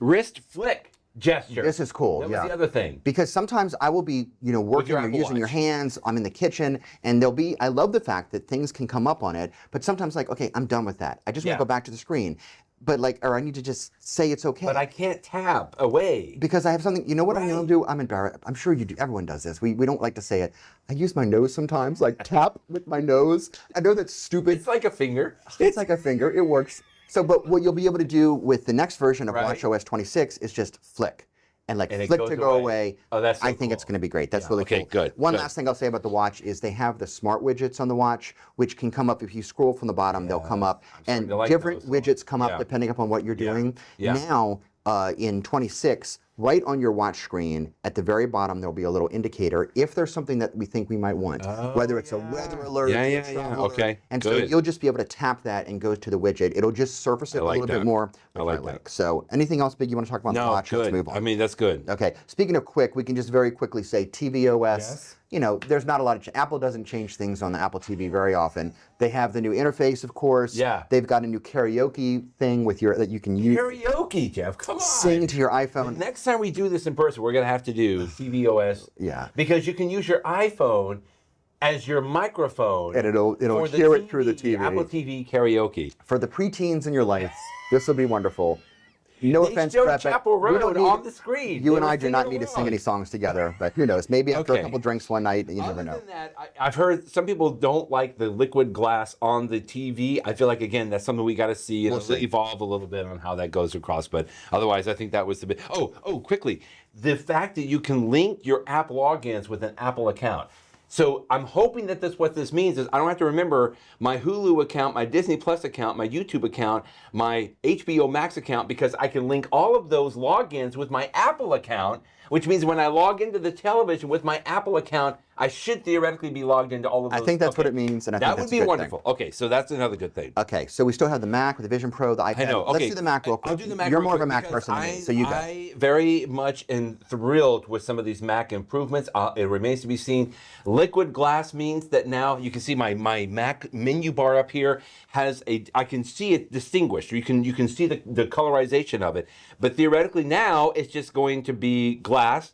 Wrist flick gesture. This is cool. That was the other thing. Because sometimes I will be, working or using your hands. I'm in the kitchen, and I love the fact that things can come up on it. But sometimes, like, okay, I'm done with that. I just want to go back to the screen. But or I need to just say it's okay. But I can't tap away. Because I have something, I'm going to do? I'm embarrassed. I'm sure you do. Everyone does this. We don't like to say it. I use my nose sometimes, like tap with my nose. I know that's stupid. It's like a finger. It's like a finger. It works. So, but what you'll be able to do with the next version of watchOS 26 is just flick. And flick to go away. Oh, that's so I think it's going to be great. That's really cool. Okay, good. One last thing I'll say about the watch is they have the smart widgets on the watch, which can come up if you scroll from the bottom. They'll come up, and different widgets come up depending upon what you're doing. Now, in 26, right on your watch screen, at the very bottom, there'll be a little indicator if there's something that we think we might want, whether it's a weather alert, Okay, and so you'll just be able to tap that and go to the widget. It'll just surface it a little bit more. I like that. So, anything else big you want to talk about on the watch? Good. Let's move on. I mean, that's good. Okay. Speaking of quick, we can just very quickly say tvOS. There's not a lot of Apple doesn't change things on the Apple TV very often. They have the new interface, of course. Yeah. They've got a new karaoke thing that you can use. Karaoke, Jeff. Come on. Sing to your iPhone. Next time we do this in person, we're going to have to do tvOS. Yeah. Because you can use your iPhone as your microphone. And it'll hear it through the TV. Apple TV karaoke. For the preteens in your life, this will be wonderful. No offense, Brett, Chapel Road on the screen. You and I do not need to sing any songs together, but who knows? Maybe after a couple drinks one night, you never know. Other than that, I've heard some people don't like the liquid glass on the TV. I feel like, again, that's something we got to see. It'll evolve a little bit on how that goes across, but otherwise, I think that was the bit. Quickly, the fact that you can link your app logins with an Apple account. So I'm hoping that what this means is I don't have to remember my Hulu account, my Disney Plus account, my YouTube account, my HBO Max account, because I can link all of those logins with my Apple account, which means when I log into the television with my Apple account, I should theoretically be logged into all of those. I think that's what it means, and I think that's a good thing. That would be wonderful. Okay, so that's another good thing. Okay, so we still have the Mac with the Vision Pro, the iPad. I know. Okay. Let's do the Mac real quick. I'll do the Mac You're real more of a quick Mac person than me, so you go. I very much am thrilled with some of these Mac improvements. It remains to be seen. Liquid glass means that now you can see my Mac menu bar up here I can see it distinguished. You can see the colorization of it. But theoretically now it's just going to be glass.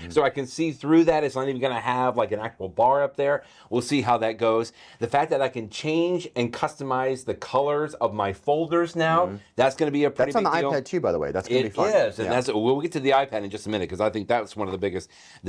So I can see through that. It's not even going to have like an actual bar up there. We'll see how that goes. The fact that I can change and customize the colors of my folders now, that's going to be a pretty big deal. That's on the iPad too, by the way. That's going to be fun. It is, and that's we'll get to the iPad in just a minute because I think that's one of the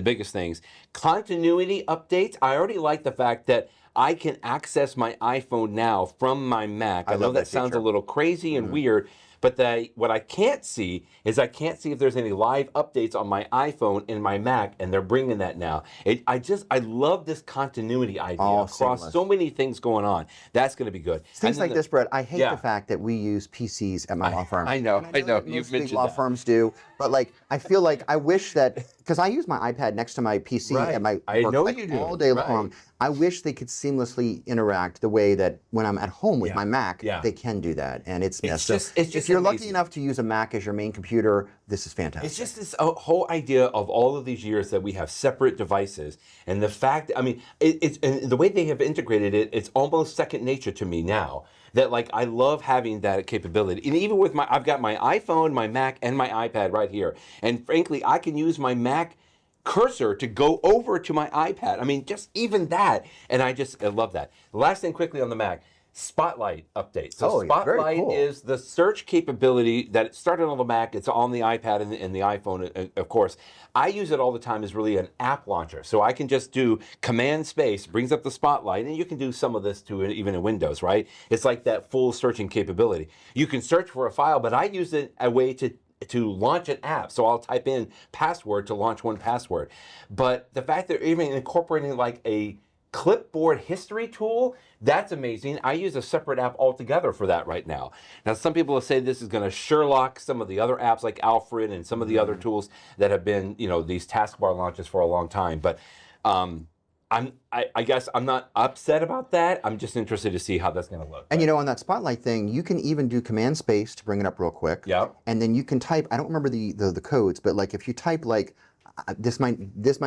biggest things. Continuity updates. I already like the fact that I can access my iPhone now from my Mac. I know that sounds a little crazy and weird, but what I can't see is I can't see if there's any live updates on my iPhone in my Mac, and they're bringing that now. I love this continuity idea across so many things going on. That's going to be good. Things like this, Brett. I hate the fact that we use PCs at my law firm. I know. You've mentioned law firms do, but like I feel like I wish that because I use my iPad next to my PC at my work you do all day long. I wish they could seamlessly interact the way that when I'm at home with my Mac, they can do that, and it's just if you're lucky enough to use a Mac as your main computer, this is fantastic. It's just this whole idea of all of these years that we have separate devices, and the fact, I mean, it's and the way they have integrated it, it's almost second nature to me now. That like I love having that capability, and even with I've got my iPhone, my Mac, and my iPad right here, and frankly, I can use my Mac cursor to go over to my iPad. I mean, just even that, and I love that. The last thing quickly on the Mac. Spotlight update. So Spotlight is the search capability that started on the Mac. It's on the iPad and the iPhone, of course. I use it all the time as really an app launcher. So I can just do Command Space, brings up the Spotlight, and you can do some of this too, even in Windows, right? It's like that full searching capability. You can search for a file, but I use it a way to launch an app. So I'll type in password to launch one password. But the fact that they're even incorporating like a clipboard history tool, that's amazing. I use a separate app altogether for that right now. Now, some people will say this is going to Sherlock some of the other apps like Alfred and some of the other tools that have been, these taskbar launches for a long time. But I guess I'm not upset about that. I'm just interested to see how that's going to look. And on that Spotlight thing, you can even do Command Space to bring it up real quick. Yeah. And then you can type, I don't remember the codes, but like if you type like, this might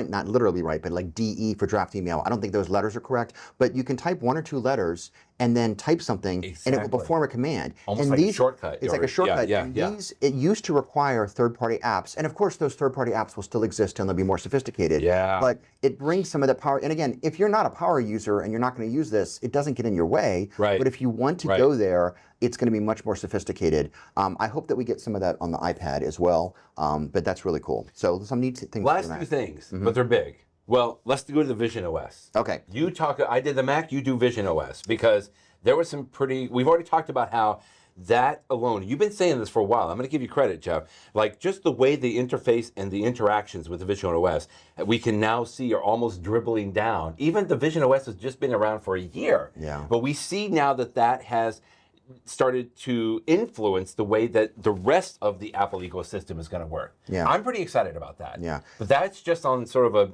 not literally be right, but like DE for draft email. I don't think those letters are correct, but you can type one or two letters and then type something, and it will perform a command. Almost like a shortcut. It's like a shortcut. These, it used to require third-party apps, and of course those third-party apps will still exist and they'll be more sophisticated. Yeah. But it brings some of the power. And again, if you're not a power user and you're not going to use this, it doesn't get in your way. Right. But if you want to go there, it's going to be much more sophisticated. I hope that we get some of that on the iPad as well. But that's really cool. So some neat things. Last two things, but they're big. Well, let's go to the visionOS. Okay. I did the Mac, you do visionOS, because there was some we've already talked about how that alone, you've been saying this for a while. I'm going to give you credit, Jeff. Like just the way the interface and the interactions with the visionOS, we can now see are almost dribbling down. Even the visionOS has just been around for a year. Yeah. But we see now that has started to influence the way that the rest of the Apple ecosystem is going to work. Yeah. I'm pretty excited about that. Yeah. But that's just on sort of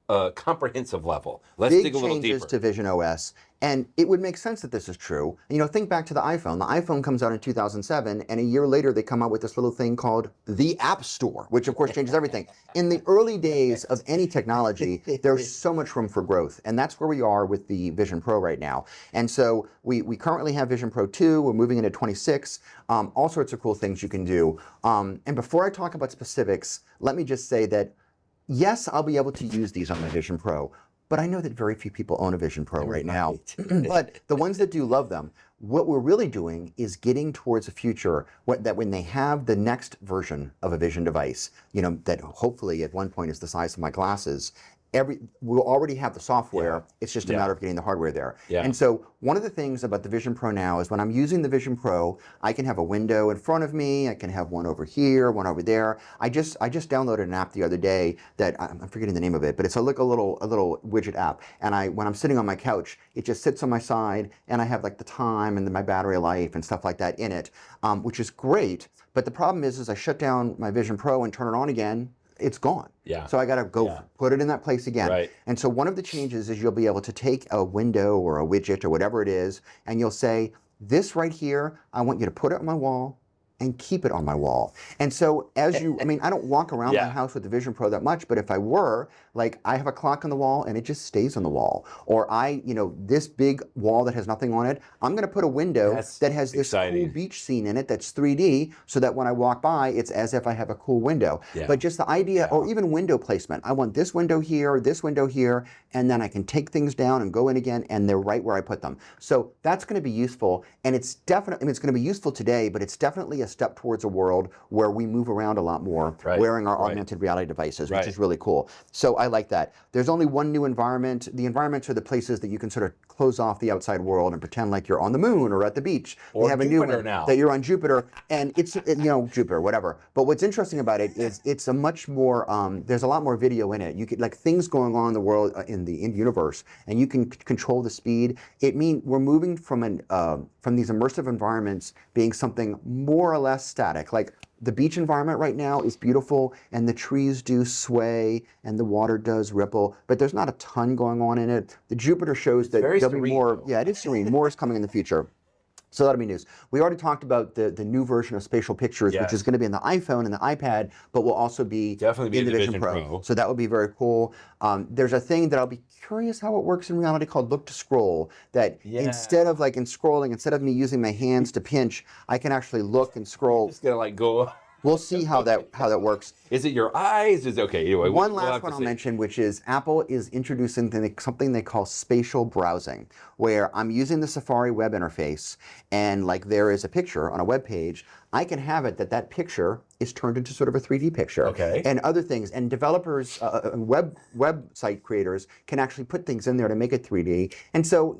a comprehensive level. Let's dig a little deeper. Big changes to visionOS, and it would make sense that this is true. Think back to the iPhone. The iPhone comes out in 2007, and a year later they come out with this little thing called the App Store, which of course changes everything. In the early days of any technology, there's so much room for growth, and that's where we are with the Vision Pro right now. And so we currently have Vision Pro 2, we're moving into 26, all sorts of cool things you can do. And before I talk about specifics, let me just say that yes, I'll be able to use these on my Vision Pro, but I know that very few people own a Vision Pro right now. But the ones that do love them, what we're really doing is getting towards a future that when they have the next version of a Vision device, that hopefully at one point is the size of my glasses, we'll already have the software. It's just a matter of getting the hardware there. And so one of the things about the Vision Pro now is when I'm using the Vision Pro, I can have a window in front of me. I can have one over here, one over there. I just downloaded an app the other day that I'm forgetting the name of it, but it's like a little widget app. And when I'm sitting on my couch, it just sits on my side, and I have like the time and my battery life and stuff like that in it, which is great. But the problem is I shut down my Vision Pro and turn it on again. It's gone. Yeah. So I got to go put it in that place again. Right. And so one of the changes is you'll be able to take a window or a widget or whatever it is, and you'll say, this right here, I want you to put it on my wall, and keep it on my wall. And so as you, I mean, I don't walk around my house with the Vision Pro that much, but if I were, like I have a clock on the wall and it just stays on the wall. Or this big wall that has nothing on it, I'm gonna put a window that has this cool beach scene in it that's 3D, so that when I walk by, it's as if I have a cool window. But just the idea, or even window placement, I want this window here, and then I can take things down and go in again, and they're right where I put them. So that's gonna be useful, and it's definitely, I mean, it's gonna be useful today, but it's definitely a step towards a world where we move around a lot more wearing our augmented reality devices, which is really cool. So I like that. There's only one new environment. The environments are the places that you can sort of close off the outside world and pretend like you're on the moon or at the beach. Or they have Jupiter a new one now. that you're on Jupiter, and it's Jupiter, whatever. But what's interesting about it is it's a much more there's a lot more video in it. You could, like, things going on in the world in the universe, and you can control the speed. It means we're moving from these immersive environments being something more or less static. Like the beach environment right now is beautiful, and the trees do sway, and the water does ripple, but there's not a ton going on in it. The Jupiter shows that there'll be more. Yeah, it is serene. More is coming in the future. So that'll be news. We already talked about the new version of spatial pictures, which is going to be in the iPhone and the iPad, but will also be definitely in the Vision Pro. So that would be very cool. There's a thing that I'll be curious how it works in reality called Look to Scroll, that instead of like in scrolling, instead of me using my hands to pinch, I can actually look and scroll. Just gonna like go. We'll see how that works. Is it your eyes? Is okay. Anyway, one last one I'll mention, which is Apple is introducing something they call spatial browsing, where I'm using the Safari web interface, and like there is a picture on a web page, I can have it that picture is turned into sort of a 3D picture. Okay. And other things, and developers, website creators can actually put things in there to make it 3D. And so,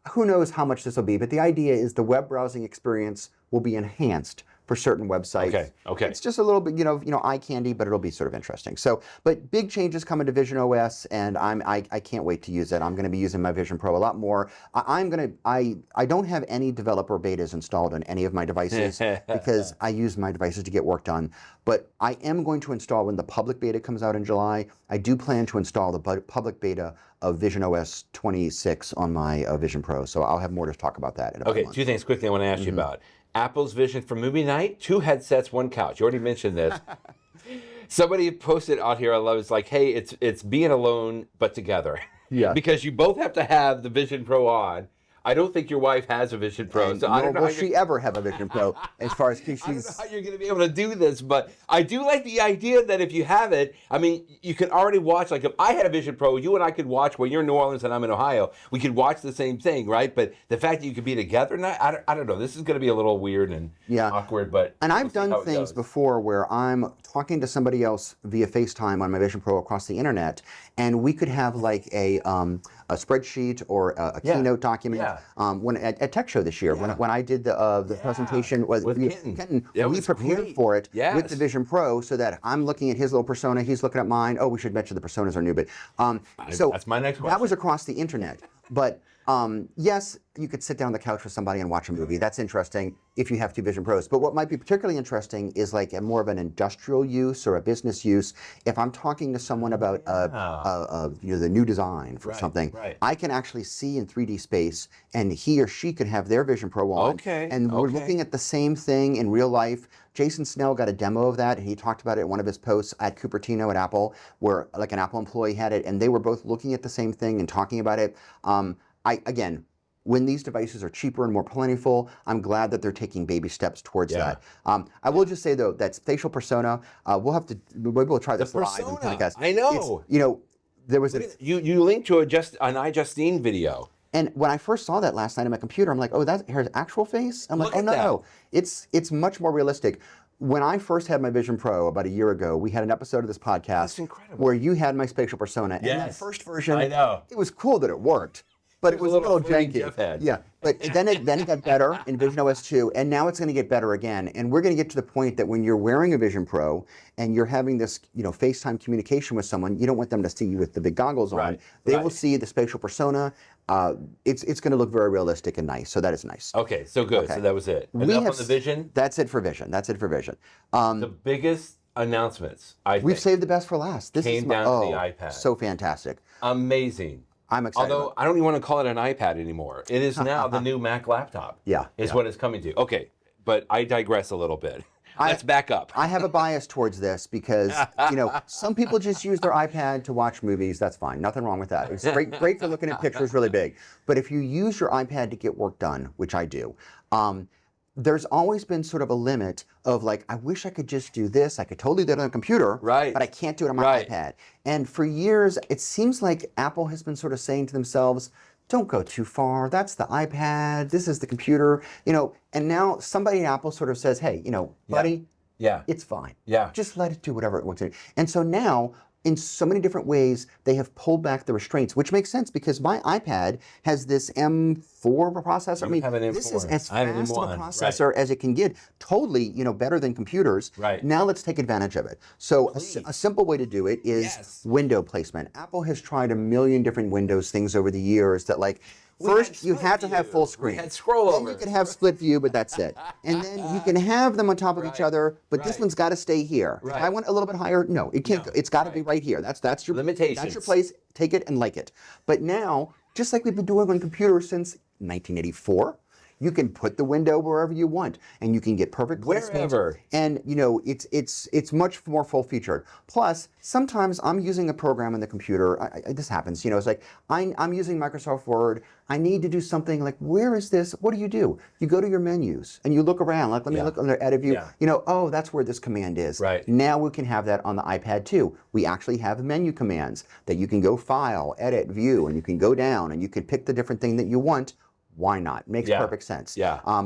who knows how much this will be, but the idea is the web browsing experience will be enhanced for certain websites. Okay. It's just a little bit, eye candy, but it'll be sort of interesting. So, but big changes coming to visionOS, and I can't wait to use it. I'm going to be using my Vision Pro a lot more. I don't have any developer betas installed on any of my devices because I use my devices to get work done. But I am going to install when the public beta comes out in July. I do plan to install the public beta of visionOS 26 on my Vision Pro. So I'll have more to talk about that in about a month. Two things quickly I want to ask you about. Apple's vision for movie night, 2 headsets, 1 couch. You already mentioned this. Somebody posted out here, I love it's like, hey, it's being alone but together. Yeah. Because you both have to have the Vision Pro on. I don't think your wife has a Vision Pro. So I don't know. Will she ever have a Vision Pro? As far as she's. I don't know how you're going to be able to do this, but I do like the idea that if you have it, I mean, you can already watch. Like if I had a Vision Pro, you and I could watch. Well, you're in New Orleans and I'm in Ohio. We could watch the same thing, right? But the fact that you could be together, I don't know. This is going to be a little weird and awkward, but I've done things before where I'm talking to somebody else via FaceTime on my Vision Pro across the internet, and we could have like a spreadsheet or a keynote document. When at Tech Show this year, when I did the presentation with Kenton, we prepared for it with the Vision Pro, so that I'm looking at his little persona, he's looking at mine. Oh, we should mention the personas are new, but so that's my next question. That was across the internet, but. Yes, you could sit down on the couch with somebody and watch a movie. That's interesting if you have 2 Vision Pros. But what might be particularly interesting is like more of an industrial use or a business use. If I'm talking to someone about the new design for something, I can actually see in 3D space, and he or she could have their Vision Pro on. And we're looking at the same thing in real life. Jason Snell got a demo of that, and he talked about it in one of his posts at Cupertino at Apple, where like an Apple employee had it, and they were both looking at the same thing and talking about it. Again, when these devices are cheaper and more plentiful, I'm glad that they're taking baby steps towards that. I will just say though, that facial persona, we'll try this live. I know. There was you linked to an iJustine video. And when I first saw that last night on my computer, I'm like, oh, that's her actual face? I'm like, oh no, it's much more realistic. When I first had my Vision Pro about a year ago, we had an episode of this podcast where you had my spatial persona. And that first version, I know. It was cool that it worked. But it was a little janky. Yeah, but then it got better in visionOS 2, and now it's going to get better again. And we're going to get to the point that when you're wearing a Vision Pro and you're having this, FaceTime communication with someone, you don't want them to see you with the big goggles on. They will see the spatial persona. It's going to look very realistic and nice. So that is nice. Okay, so good. Okay. So that was it. Enough on the Vision. That's it for Vision. The biggest announcements. We've saved the best for last. This came down to the iPad. So fantastic. Amazing. I'm excited. Although I don't even want to call it an iPad anymore. It is now the new Mac laptop. Yeah. Is what it's coming to. Okay. but I digress a little bit. Let's back up. I have a bias towards this because, some people just use their iPad to watch movies. That's fine. Nothing wrong with that. It's great for looking at pictures really big. But if you use your iPad to get work done, which I do, there's always been sort of a limit of like, I wish I could just do this. I could totally do it on a computer, right, but I can't do it on my iPad. And for years, it seems like Apple has been sort of saying to themselves, don't go too far. That's the iPad. This is the computer. And now somebody at Apple sort of says, hey, buddy, it's fine. Just let it do whatever it wants to do. And so now, in so many different ways, they have pulled back the restraints, which makes sense because my iPad has this M4 processor. This is as fast of a processor as it can get. Totally, better than computers. Right. Now let's take advantage of it. So a simple way to do it is window placement. Apple has tried a million different Windows things over the years that first, you had to have full screen. We had scroll over. Then you can have split view, but that's it. And then you can have them on top of each other, but this one's got to stay here. If I went a little bit higher, no, it can't. It's got to be right here. That's your limitations. That's your place. Take it and like it. But now, just like we've been doing on computers since 1984. You can put the window wherever you want, and you can get perfect placement. Wherever. And it's much more full featured. Plus, sometimes I'm using a program on the computer. This happens. It's like I'm using Microsoft Word. I need to do something like, where is this? What do? You go to your menus and you look around. Like, let me look on the edit view. Oh, that's where this command is. Right. Now we can have that on the iPad too. We actually have menu commands that you can go File, Edit, View, and you can go down and you can pick the different thing that you want. Why not? Makes perfect sense.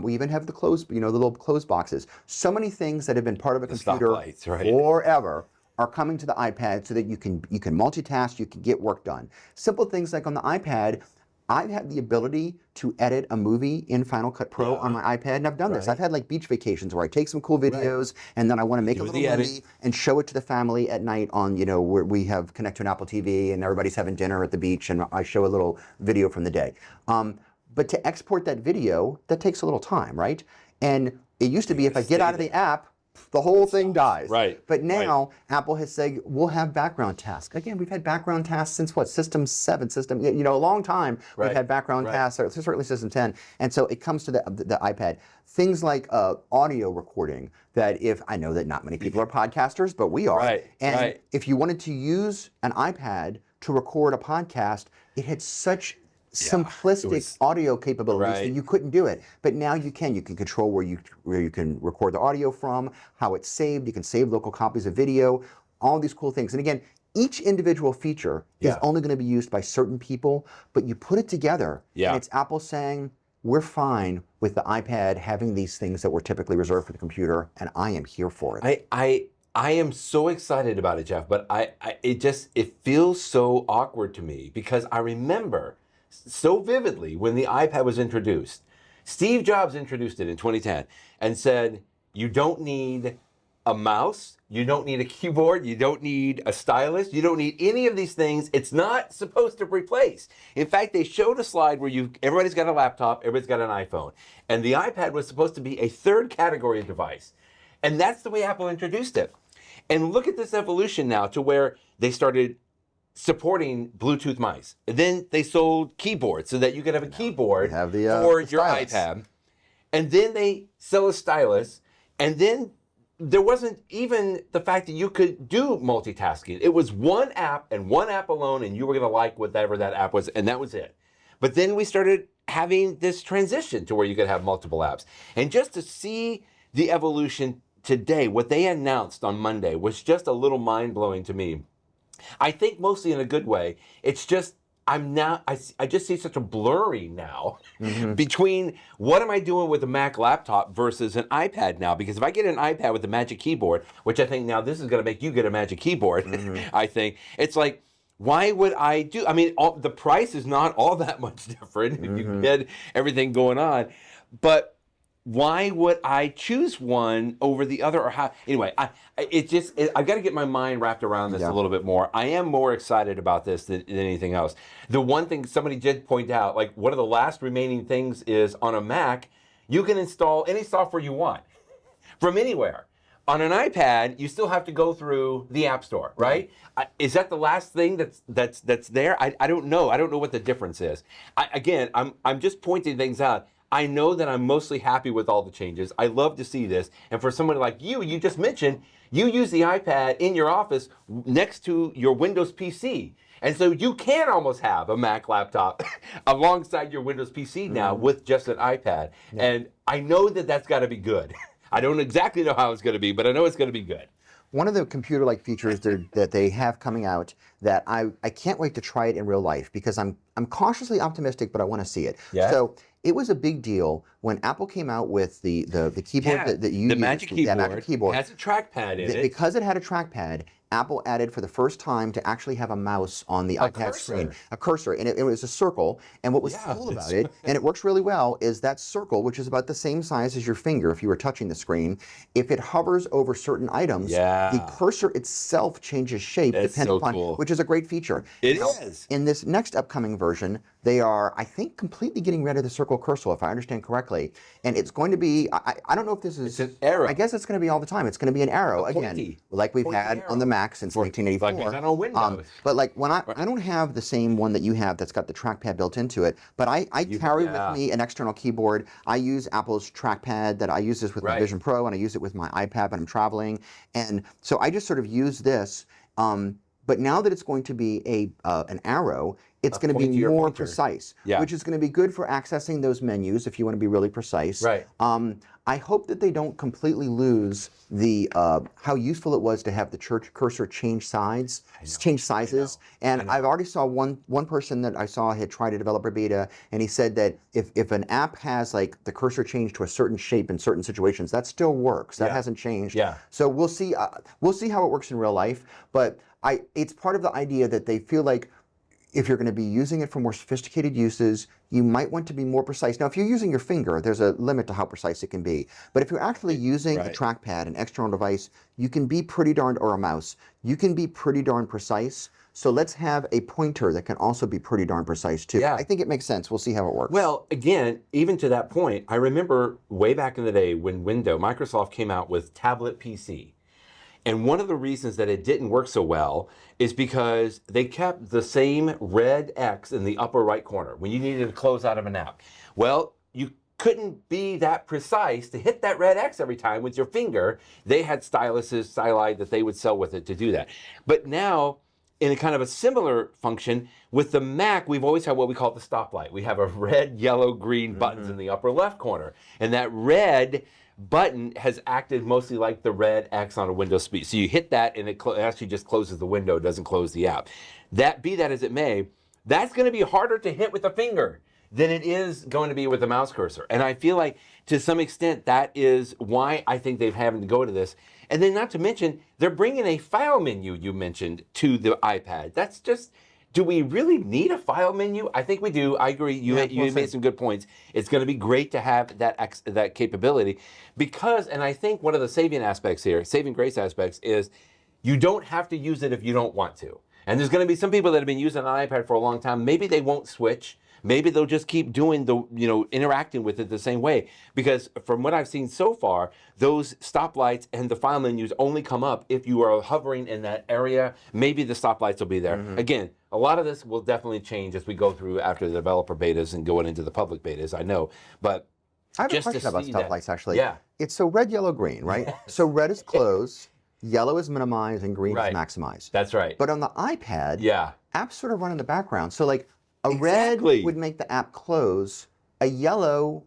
We even have the close, the little close boxes. So many things that have been part of a computer forever are coming to the iPad so that you can multitask, you can get work done. Simple things like on the iPad, I've had the ability to edit a movie in Final Cut Pro on my iPad, and I've done this. I've had like beach vacations where I take some cool videos and then I want to make a little movie and show it to the family at night on, where we have connect to an Apple TV and everybody's having dinner at the beach and I show a little video from the day. But to export that video, that takes a little time, right? And it used to be if I get out of the app, the whole thing dies. Right. But now Apple has said we'll have background tasks. Again, we've had background tasks since what? System 7, a long time. We've had background tasks, or certainly System 10. And so it comes to the iPad. Things like audio recording. That I know that not many people are podcasters, but we are. If you wanted to use an iPad to record a podcast, it had such simplistic audio capabilities that you couldn't do it. But now you can. You can control where you can record the audio from, how it's saved. You can save local copies of video, all these cool things. And again, each individual feature is only going to be used by certain people, but you put it together and it's Apple saying, we're fine with the iPad having these things that were typically reserved for the computer, and I am here for it. I am so excited about it, Jeff, but it feels so awkward to me because I remember so vividly when the iPad was introduced. Steve Jobs introduced it in 2010 and said, you don't need a mouse, you don't need a keyboard, you don't need a stylus, you don't need any of these things. It's not supposed to replace. In fact, they showed a slide where everybody's got a laptop, everybody's got an iPhone, and the iPad was supposed to be a third category device. And that's the way Apple introduced it. And look at this evolution now to where they started supporting Bluetooth mice. And then they sold keyboards so that you could have a keyboard for your iPad. And then they sell a stylus. And then there wasn't even the fact that you could do multitasking. It was one app and one app alone, and you were going to like whatever that app was, and that was it. But then we started having this transition to where you could have multiple apps. And just to see the evolution today, what they announced on Monday was just a little mind-blowing to me. I think mostly in a good way. It's just, I just see such a blurry now between what am I doing with a Mac laptop versus an iPad now. Because if I get an iPad with a Magic Keyboard, which I think now this is going to make you get a Magic Keyboard, I think, it's like, why would I do, the price is not all that much different if you get everything going on, but why would I choose one over the other, or how? Anyway, I've got to get my mind wrapped around this a little bit more. I am more excited about this than anything else. The one thing somebody did point out, like one of the last remaining things is on a Mac, you can install any software you want from anywhere. On an iPad, you still have to go through the App Store, right? Is that the last thing that's there? I don't know. I don't know what the difference is. I'm just pointing things out. I know that I'm mostly happy with all the changes. I love to see this. And for someone like you just mentioned, you use the iPad in your office next to your Windows PC. And so you can almost have a Mac laptop alongside your Windows PC now with just an iPad. Yeah. And I know that that's got to be good. I don't exactly know how it's going to be, but I know it's going to be good. One of the computer-like features that they have coming out that I can't wait to try it in real life because I'm cautiously optimistic, but I want to see it. Yeah. So it was a big deal when Apple came out with the keyboard that you use. The Magic Keyboard. Magic Keyboard has a trackpad in it. Because it had a trackpad, Apple added for the first time to actually have a mouse on the iPad screen, a cursor, and it was a circle. And what was cool about it, and it works really well, is that circle, which is about the same size as your finger if you were touching the screen, if it hovers over certain items, the cursor itself changes shape depending upon, which is a great feature. It is. In this next upcoming version, they are, I think, completely getting rid of the circle cursor, if I understand correctly. And it's going to be, I don't know if this is... It's an arrow. I guess it's going to be all the time. It's going to be an arrow, again, like we've had on the Mac since 1984. Like we've had on Windows. But like when I don't have the same one that you have that's got the trackpad built into it, but I carry with me an external keyboard. I use Apple's trackpad that I use this with my Vision Pro, and I use it with my iPad when I'm traveling. And so I just sort of use this. But now that it's going to be an arrow, it's going to be more precise, which is going to be good for accessing those menus if you want to be really precise. Right. I hope that they don't completely lose the how useful it was to have the cursor change sizes. And I've already saw one person that I saw had tried a developer beta, and he said that if an app has like the cursor change to a certain shape in certain situations, that still works. That hasn't changed. Yeah. So we'll see how it works in real life. But it's part of the idea that they feel like if you're going to be using it for more sophisticated uses, you might want to be more precise. Now, if you're using your finger, there's a limit to how precise it can be. But if you're actually using a trackpad, an external device, you can be pretty darn, or a mouse, you can be pretty darn precise. So let's have a pointer that can also be pretty darn precise too. Yeah. I think it makes sense. We'll see how it works. Well, again, even to that point, I remember way back in the day when Microsoft came out with tablet PC. And one of the reasons that it didn't work so well is because they kept the same red X in the upper right corner when you needed to close out of an app. Well, you couldn't be that precise to hit that red X every time with your finger. They had styli that they would sell with it to do that. But now, in a kind of a similar function, with the Mac, we've always had what we call the stoplight. We have a red, yellow, green buttons in the upper left corner. And that red button has acted mostly like the red X on a Windows speed. So you hit that and it actually just closes the window, doesn't close the app. Be that as it may, that's going to be harder to hit with a finger than it is going to be with a mouse cursor. And I feel like to some extent that is why I think they've having to go to this. And then not to mention, they're bringing a file menu you mentioned to the iPad. That's just... Do we really need a file menu? I think we do. I agree. You made some good points. It's going to be great to have that capability because, and I think one of the saving grace aspects is you don't have to use it if you don't want to. And there's going to be some people that have been using an iPad for a long time. Maybe they won't switch. Maybe they'll just keep doing interacting with it the same way. Because from what I've seen so far, those stoplights and the file menus only come up if you are hovering in that area. Maybe the stoplights will be there. Again, a lot of this will definitely change as we go through after the developer betas and going into the public betas, I know. But I have a question about stoplights, actually. Yeah. It's so red, yellow, green, right? Yes. So red is close, yellow is minimize, and green is maximize. That's right. But on the iPad, apps sort of run in the background. So like a red would make the app close, a yellow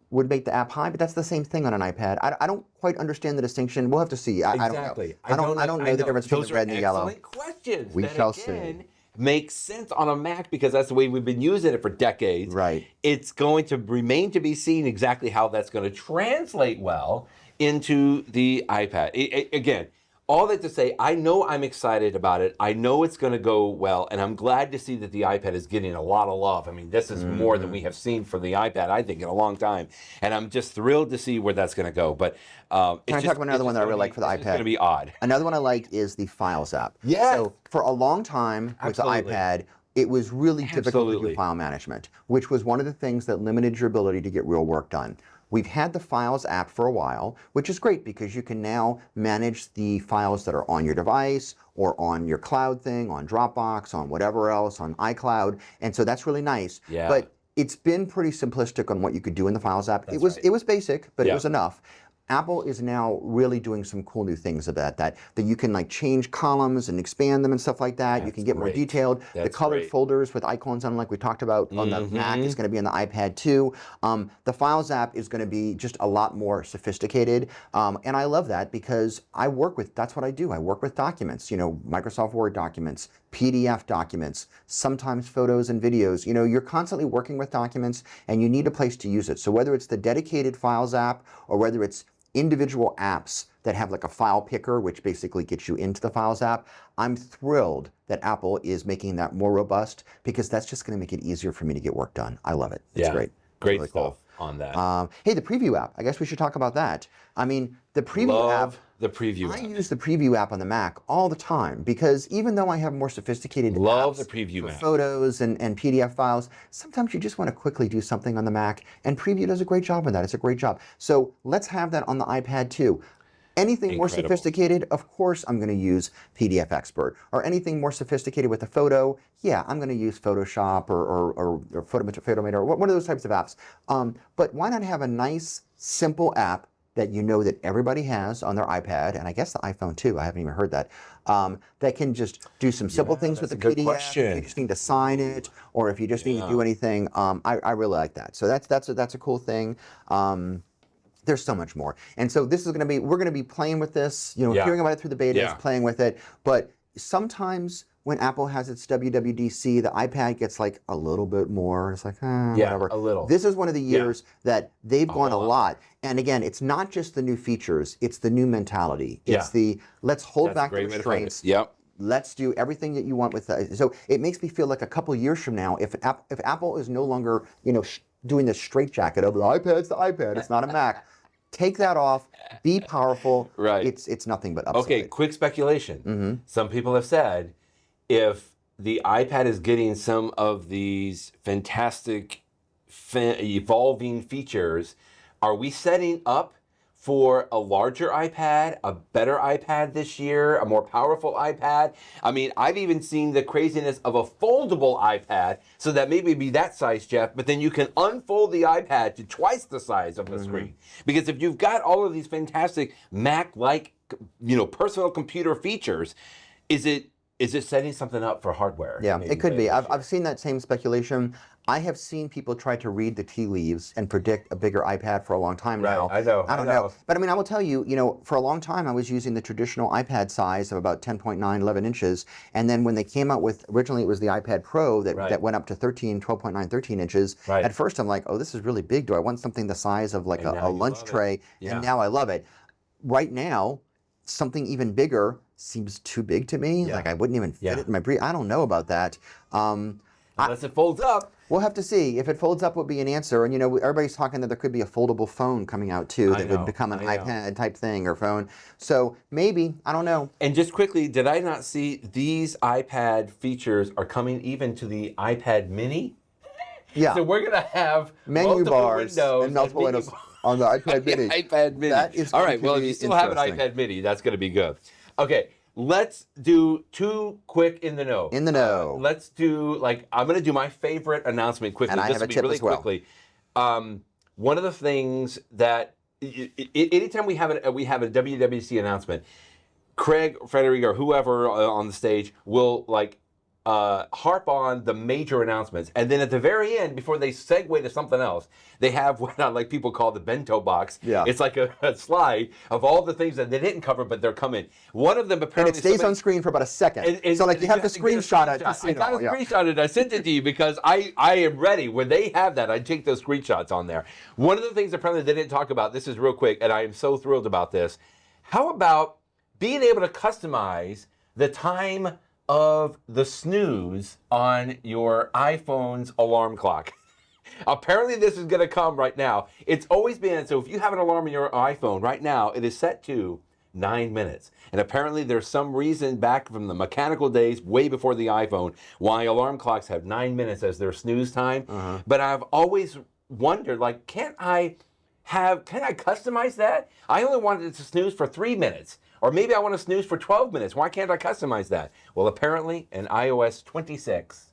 would make the app high, but that's the same thing on an iPad. I don't quite understand the distinction. We'll have to see. I don't know. I don't know the difference between the red and the yellow. Those are excellent questions. We shall see. Makes sense on a Mac because that's the way we've been using it for decades. Right. It's going to remain to be seen exactly how that's going to translate well into the iPad. Again, all that to say, I know I'm excited about it. I know it's going to go well, and I'm glad to see that the iPad is getting a lot of love. I mean, this is more than we have seen from the iPad, I think, in a long time. And I'm just thrilled to see where that's going to go. But Can I talk about another one that I really like for the iPad? It's going to be odd. Another one I like is the Files app. Yeah. So for a long time with the iPad, it was really difficult to do file management, which was one of the things that limited your ability to get real work done. We've had the Files app for a while, which is great because you can now manage the files that are on your device or on your cloud thing, on Dropbox, on whatever else, on iCloud. And so that's really nice. Yeah. But it's been pretty simplistic on what you could do in the Files app. It was basic, but it was enough. Apple is now really doing some cool new things about that you can like change columns and expand them and stuff like that. You can get more detailed. The colored folders with icons on, like we talked about on the Mac, is going to be on the iPad too. The Files app is going to be just a lot more sophisticated, and I love that because that's what I do. I work with documents, you know, Microsoft Word documents, PDF documents, sometimes photos and videos. You know, you're constantly working with documents and you need a place to use it. So whether it's the dedicated Files app or whether it's individual apps that have like a file picker, which basically gets you into the Files app, I'm thrilled that Apple is making that more robust because that's just going to make it easier for me to get work done. I love it. It's great. Great really stuff on that. Hey, the Preview app. I guess we should talk about that. I mean, the Preview app. The Preview app. I use the Preview app on the Mac all the time because even though I have more sophisticated apps the Preview for app. photos and PDF files, sometimes you just want to quickly do something on the Mac, and Preview does a great job on that. It's a great job. So let's have that on the iPad too. Anything more sophisticated, of course I'm going to use PDF Expert. Or anything more sophisticated with a photo, yeah, I'm going to use Photoshop or Photometer or one of those types of apps. But why not have a nice, simple app that you know that everybody has on their iPad, and I guess the iPhone too, I haven't even heard that, that can just do some simple things with the PDF. If you just need to sign it, or if you just need to do anything, I really like that. So that's a cool thing. There's so much more. And so this is we're going to be playing with this, you know, hearing about it through the betas, playing with it, but sometimes when Apple has its WWDC, the iPad gets like a little bit more. It's like, whatever. A little. This is one of the years that they've gone a lot. And again, it's not just the new features, it's the new mentality. It's the let's hold back the restraints. Let's do everything that you want with that. So it makes me feel like a couple years from now, if Apple is no longer, you know, doing the straitjacket of the iPad's the iPad, it's not a Mac. Take that off. Be powerful. It's nothing but upside. Okay, quick speculation. Some people have said if the iPad is getting some of these fantastic evolving features, are we setting up for a larger iPad, a better iPad this year, a more powerful iPad? I mean, I've even seen the craziness of a foldable iPad, so that maybe be that size, Jeff, but then you can unfold the iPad to twice the size of the screen. Because if you've got all of these fantastic Mac-like, you know, personal computer features, is it setting something up for hardware? Yeah, it could be. I've seen that same speculation. I have seen people try to read the tea leaves and predict a bigger iPad for a long time now. I know. I don't know. But I mean, I will tell you, you know, for a long time I was using the traditional iPad size of about 10.9, 11 inches. And then when they came out with, originally it was the iPad Pro that went up to 12.9, 13 inches. At first I'm like, oh, this is really big. Do I want something the size of like a lunch tray? And now I love it. Right now, something even bigger seems too big to me. Like I wouldn't even fit it in my brief. I don't know about that. Unless it folds up. We'll have to see. If it folds up would be an answer. And you know, everybody's talking that there could be a foldable phone coming out too that would become an iPad type thing or phone. So maybe, I don't know. And just quickly, did I not see these iPad features are coming even to the iPad mini? Yeah. So we're going to have menu bars and multiple windows on the iPad mini. iPad mini. That is all right. Well, if you still have an iPad mini, that's going to be good. Okay. Let's do two quick in the know. In the know. Let's do, like, I'm going to do my favorite announcement quickly. And I have a tip really as well. Quickly. One of the things that, anytime we have a WWDC announcement, Craig, Federighi, or whoever on the stage will, like, harp on the major announcements, and then at the very end, before they segue to something else, they have what like people call the bento box. It's like a slide of all the things that they didn't cover, but they're coming. One of them apparently, and it stays on screen for about a second. So like you have to screenshot it. I got to screenshot it. I sent it to you because I am ready. When they have that, I take those screenshots on there. One of the things apparently they didn't talk about. This is real quick, and I am so thrilled about this. How about being able to customize the time of the snooze on your iPhone's alarm clock? Apparently this is going to come right now. It's always been, so if you have an alarm in your iPhone right now, it is set to 9 minutes. And apparently there's some reason back from the mechanical days, way before the iPhone, why alarm clocks have 9 minutes as their snooze time. But I've always wondered, like, can I customize that? I only wanted it to snooze for 3 minutes. Or maybe I want to snooze for 12 minutes. Why can't I customize that? Well, apparently in iOS 26,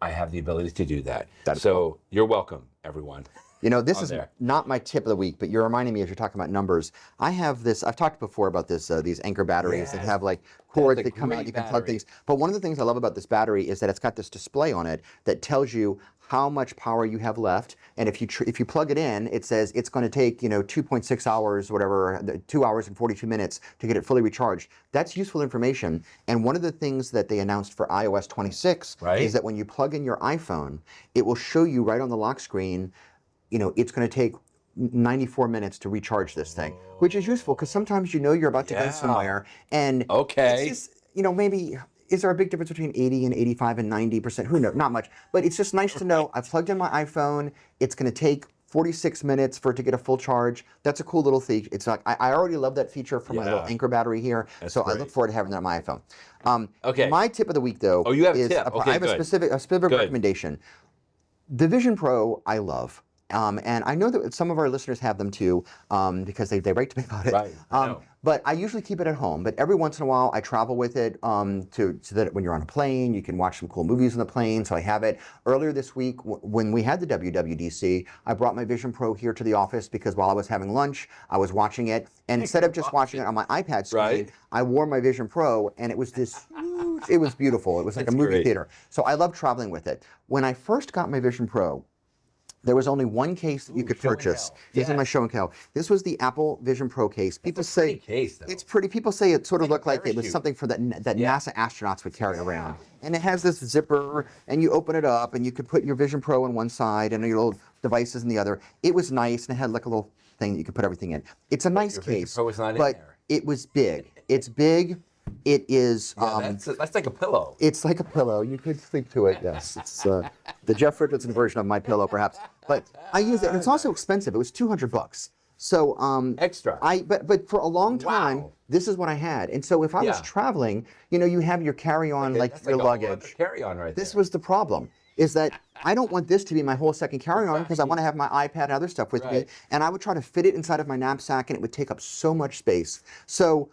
I have the ability to do that. That is so you're welcome, everyone. You know, this is there. not my tip of the week, but you're reminding me as you're talking about numbers. I have this, I've talked before about this, these Anchor batteries that have like cords that come out, you can plug things. But one of the things I love about this battery is that it's got this display on it that tells you how much power you have left. And if you plug it in, it says it's going to take, 2.6 hours, whatever, 2 hours and 42 minutes to get it fully recharged. That's useful information. And one of the things that they announced for iOS 26 is that when you plug in your iPhone, it will show you right on the lock screen, it's going to take 94 minutes to recharge this thing, which is useful because sometimes you're about to go somewhere and it's just, maybe, is there a big difference between 80 and 85 and 90%? Who knows? Not much, but it's just nice to know I've plugged in my iPhone. It's going to take 46 minutes for it to get a full charge. That's a cool little feature. It's like, I already love that feature for my little Anchor battery here. So I look forward to having that on my iPhone. My tip of the week though, you have a tip. I have a specific recommendation. The Vision Pro, I love. And I know that some of our listeners have them too, because they write to me about it. Right. But I usually keep it at home. But every once in a while, I travel with it so that when you're on a plane, you can watch some cool movies on the plane. So I have it. Earlier this week, when we had the WWDC, I brought my Vision Pro here to the office because while I was having lunch, I was watching it. And instead of just watching it on my iPad screen, I wore my Vision Pro, and it was this huge, it was beautiful. It was like a movie theater. So I love traveling with it. When I first got my Vision Pro, there was only one case that you could purchase. This is my show and tell. This was the Apple Vision Pro case. People say it's pretty. People say it sort of looked like it was something for that NASA astronauts would carry around. And it has this zipper, and you open it up, and you could put your Vision Pro on one side and your little devices in the other. It was nice, and it had like a little thing that you could put everything in. It's a nice case, but it was big. It's big. It is. That's like a pillow. It's like a pillow. You could sleep to it. Yes, it's the Jeff Richardson version of my pillow, perhaps. But I use it, and it's also expensive. It was $200. So extra. But for a long time, this is what I had. And so if I was traveling, you have your carry-on like your luggage. Carry-on right there. This was the problem. Is that I don't want this to be my whole second carry-on because I want to have my iPad and other stuff with me, and I would try to fit it inside of my knapsack, and it would take up so much space. So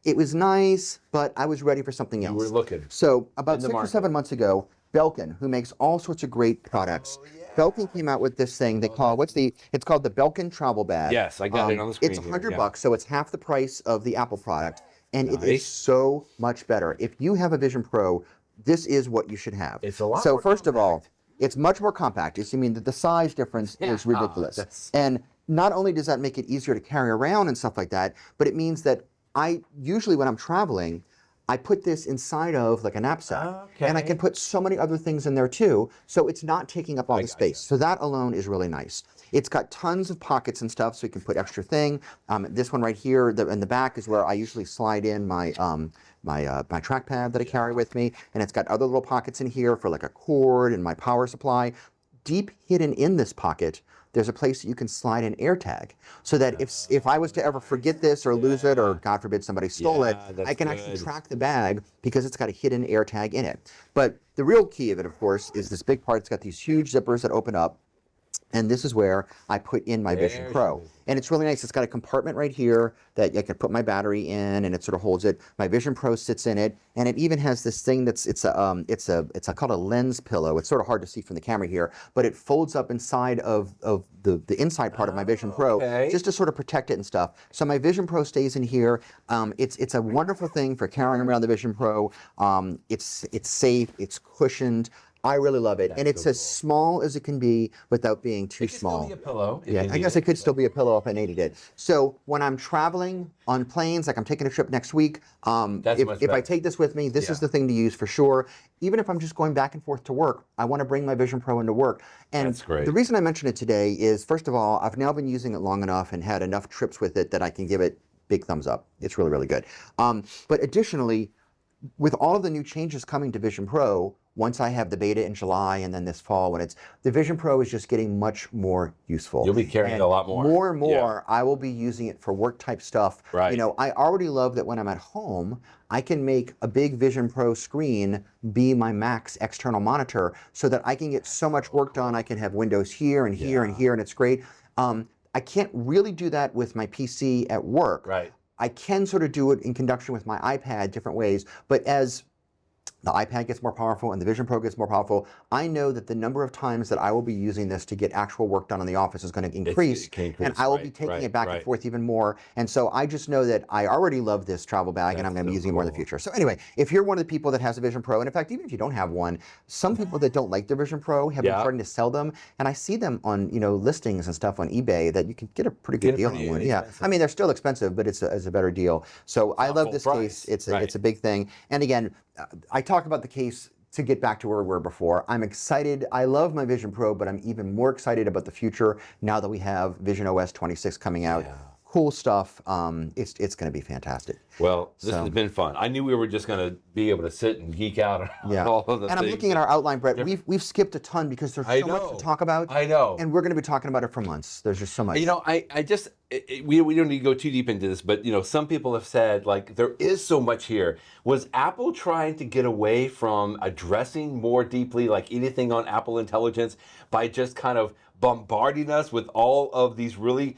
it was nice, but I was ready for something else. You were looking. So about 6 or 7 months ago, Belkin, who makes all sorts of great products, Belkin came out with this thing they call, it's called the Belkin Travel Bag. Yes, I got it on the screen. It's $100, so it's half the price of the Apple product, and it is so much better. If you have a Vision Pro, this is what you should have. It's a lot So more first of all, it's much more compact. The size difference is ridiculous. And not only does that make it easier to carry around and stuff like that, but it means that I usually, when I'm traveling, I put this inside of like a knapsack, and I can put so many other things in there too, so it's not taking up all the space. So that alone is really nice. It's got tons of pockets and stuff, so you can put extra thing. This one right here in the back is where I usually slide in my my trackpad that I carry with me, and it's got other little pockets in here for like a cord and my power supply. Deep hidden in this pocket, there's a place that you can slide an AirTag, so that if I was to ever forget this or lose it, or God forbid somebody stole it, I can actually track the bag because it's got a hidden AirTag in it. But the real key of it, of course, is this big part. It's got these huge zippers that open up, and this is where I put in my Vision Pro. And it's really nice. It's got a compartment right here that I can put my battery in, and it sort of holds it. My Vision Pro sits in it, and it even has this thing it's called a lens pillow. It's sort of hard to see from the camera here, but it folds up inside of the inside part of my Vision Pro just to sort of protect it and stuff. So my Vision Pro stays in here. It's a wonderful thing for carrying around the Vision Pro. It's safe. It's cushioned. I really love it, and it's as small as it can be without being too small. It could still be a pillow. Yeah, I guess it could still be a pillow if I needed it. So when I'm traveling on planes, like I'm taking a trip next week, if I take this with me, this is the thing to use for sure. Even if I'm just going back and forth to work, I want to bring my Vision Pro into work. And that's great. The reason I mention it today is, first of all, I've now been using it long enough and had enough trips with it that I can give it big thumbs up. It's really, really good. But additionally, with all of the new changes coming to Vision Pro, once I have the beta in July and then this fall, the Vision Pro is just getting much more useful. You'll be carrying it a lot more. More and more, I will be using it for work type stuff. Right. I already love that when I'm at home, I can make a big Vision Pro screen be my Mac's external monitor so that I can get so much work done. I can have windows here and here and here, and it's great. I can't really do that with my PC at work. Right. I can sort of do it in conjunction with my iPad different ways, but as the iPad gets more powerful and the Vision Pro gets more powerful, I know that the number of times that I will be using this to get actual work done in the office is going to increase, and I will be taking it back and forth even more. And so I just know that I already love this travel bag, and I'm going to be using it more in the future. So anyway, if you're one of the people that has a Vision Pro, and in fact, even if you don't have one, some people that don't like their Vision Pro have been starting to sell them, and I see them on listings and stuff on eBay that you can get a pretty good deal on one. Yeah, I mean they're still expensive, but it's a better deal. So I love this case. It's a big thing. And again, I talk about the case to get back to where we were before. I'm excited. I love my Vision Pro, but I'm even more excited about the future now that we have visionOS 26 coming out. Yeah. Cool stuff. It's going to be fantastic. Well, this has been fun. I knew we were just going to be able to sit and geek out on all of the things. And I'm looking at our outline, Brett. We've skipped a ton because there's so much to talk about. I know. And we're going to be talking about it for months. There's just so much. You know, we don't need to go too deep into this, but some people have said like there is so much here. Was Apple trying to get away from addressing more deeply like anything on Apple Intelligence by just kind of bombarding us with all of these really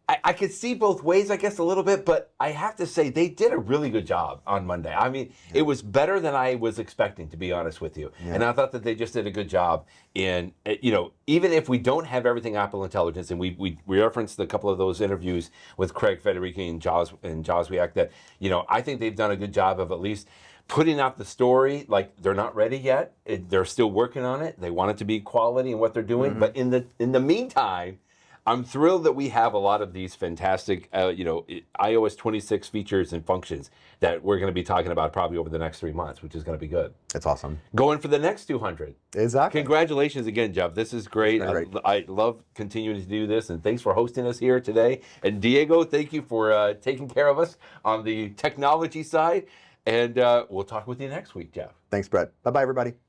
I could see both ways, I guess, a little bit, but I have to say they did a really good job on Monday. I mean, it was better than I was expecting, to be honest with you. Yeah. And I thought that they just did a good job in, even if we don't have everything Apple Intelligence, and we referenced a couple of those interviews with Craig Federighi and Jaws Wiak, that, I think they've done a good job of at least putting out the story. Like, they're not ready yet. They're still working on it. They want it to be quality in what they're doing. Mm-hmm. But in the meantime, I'm thrilled that we have a lot of these fantastic, iOS 26 features and functions that we're going to be talking about probably over the next 3 months, which is going to be good. That's awesome. Going for the next 200. Exactly. Congratulations again, Jeff. This is great. I love continuing to do this, and thanks for hosting us here today. And Diego, thank you for taking care of us on the technology side. And we'll talk with you next week, Jeff. Thanks, Brett. Bye-bye, everybody.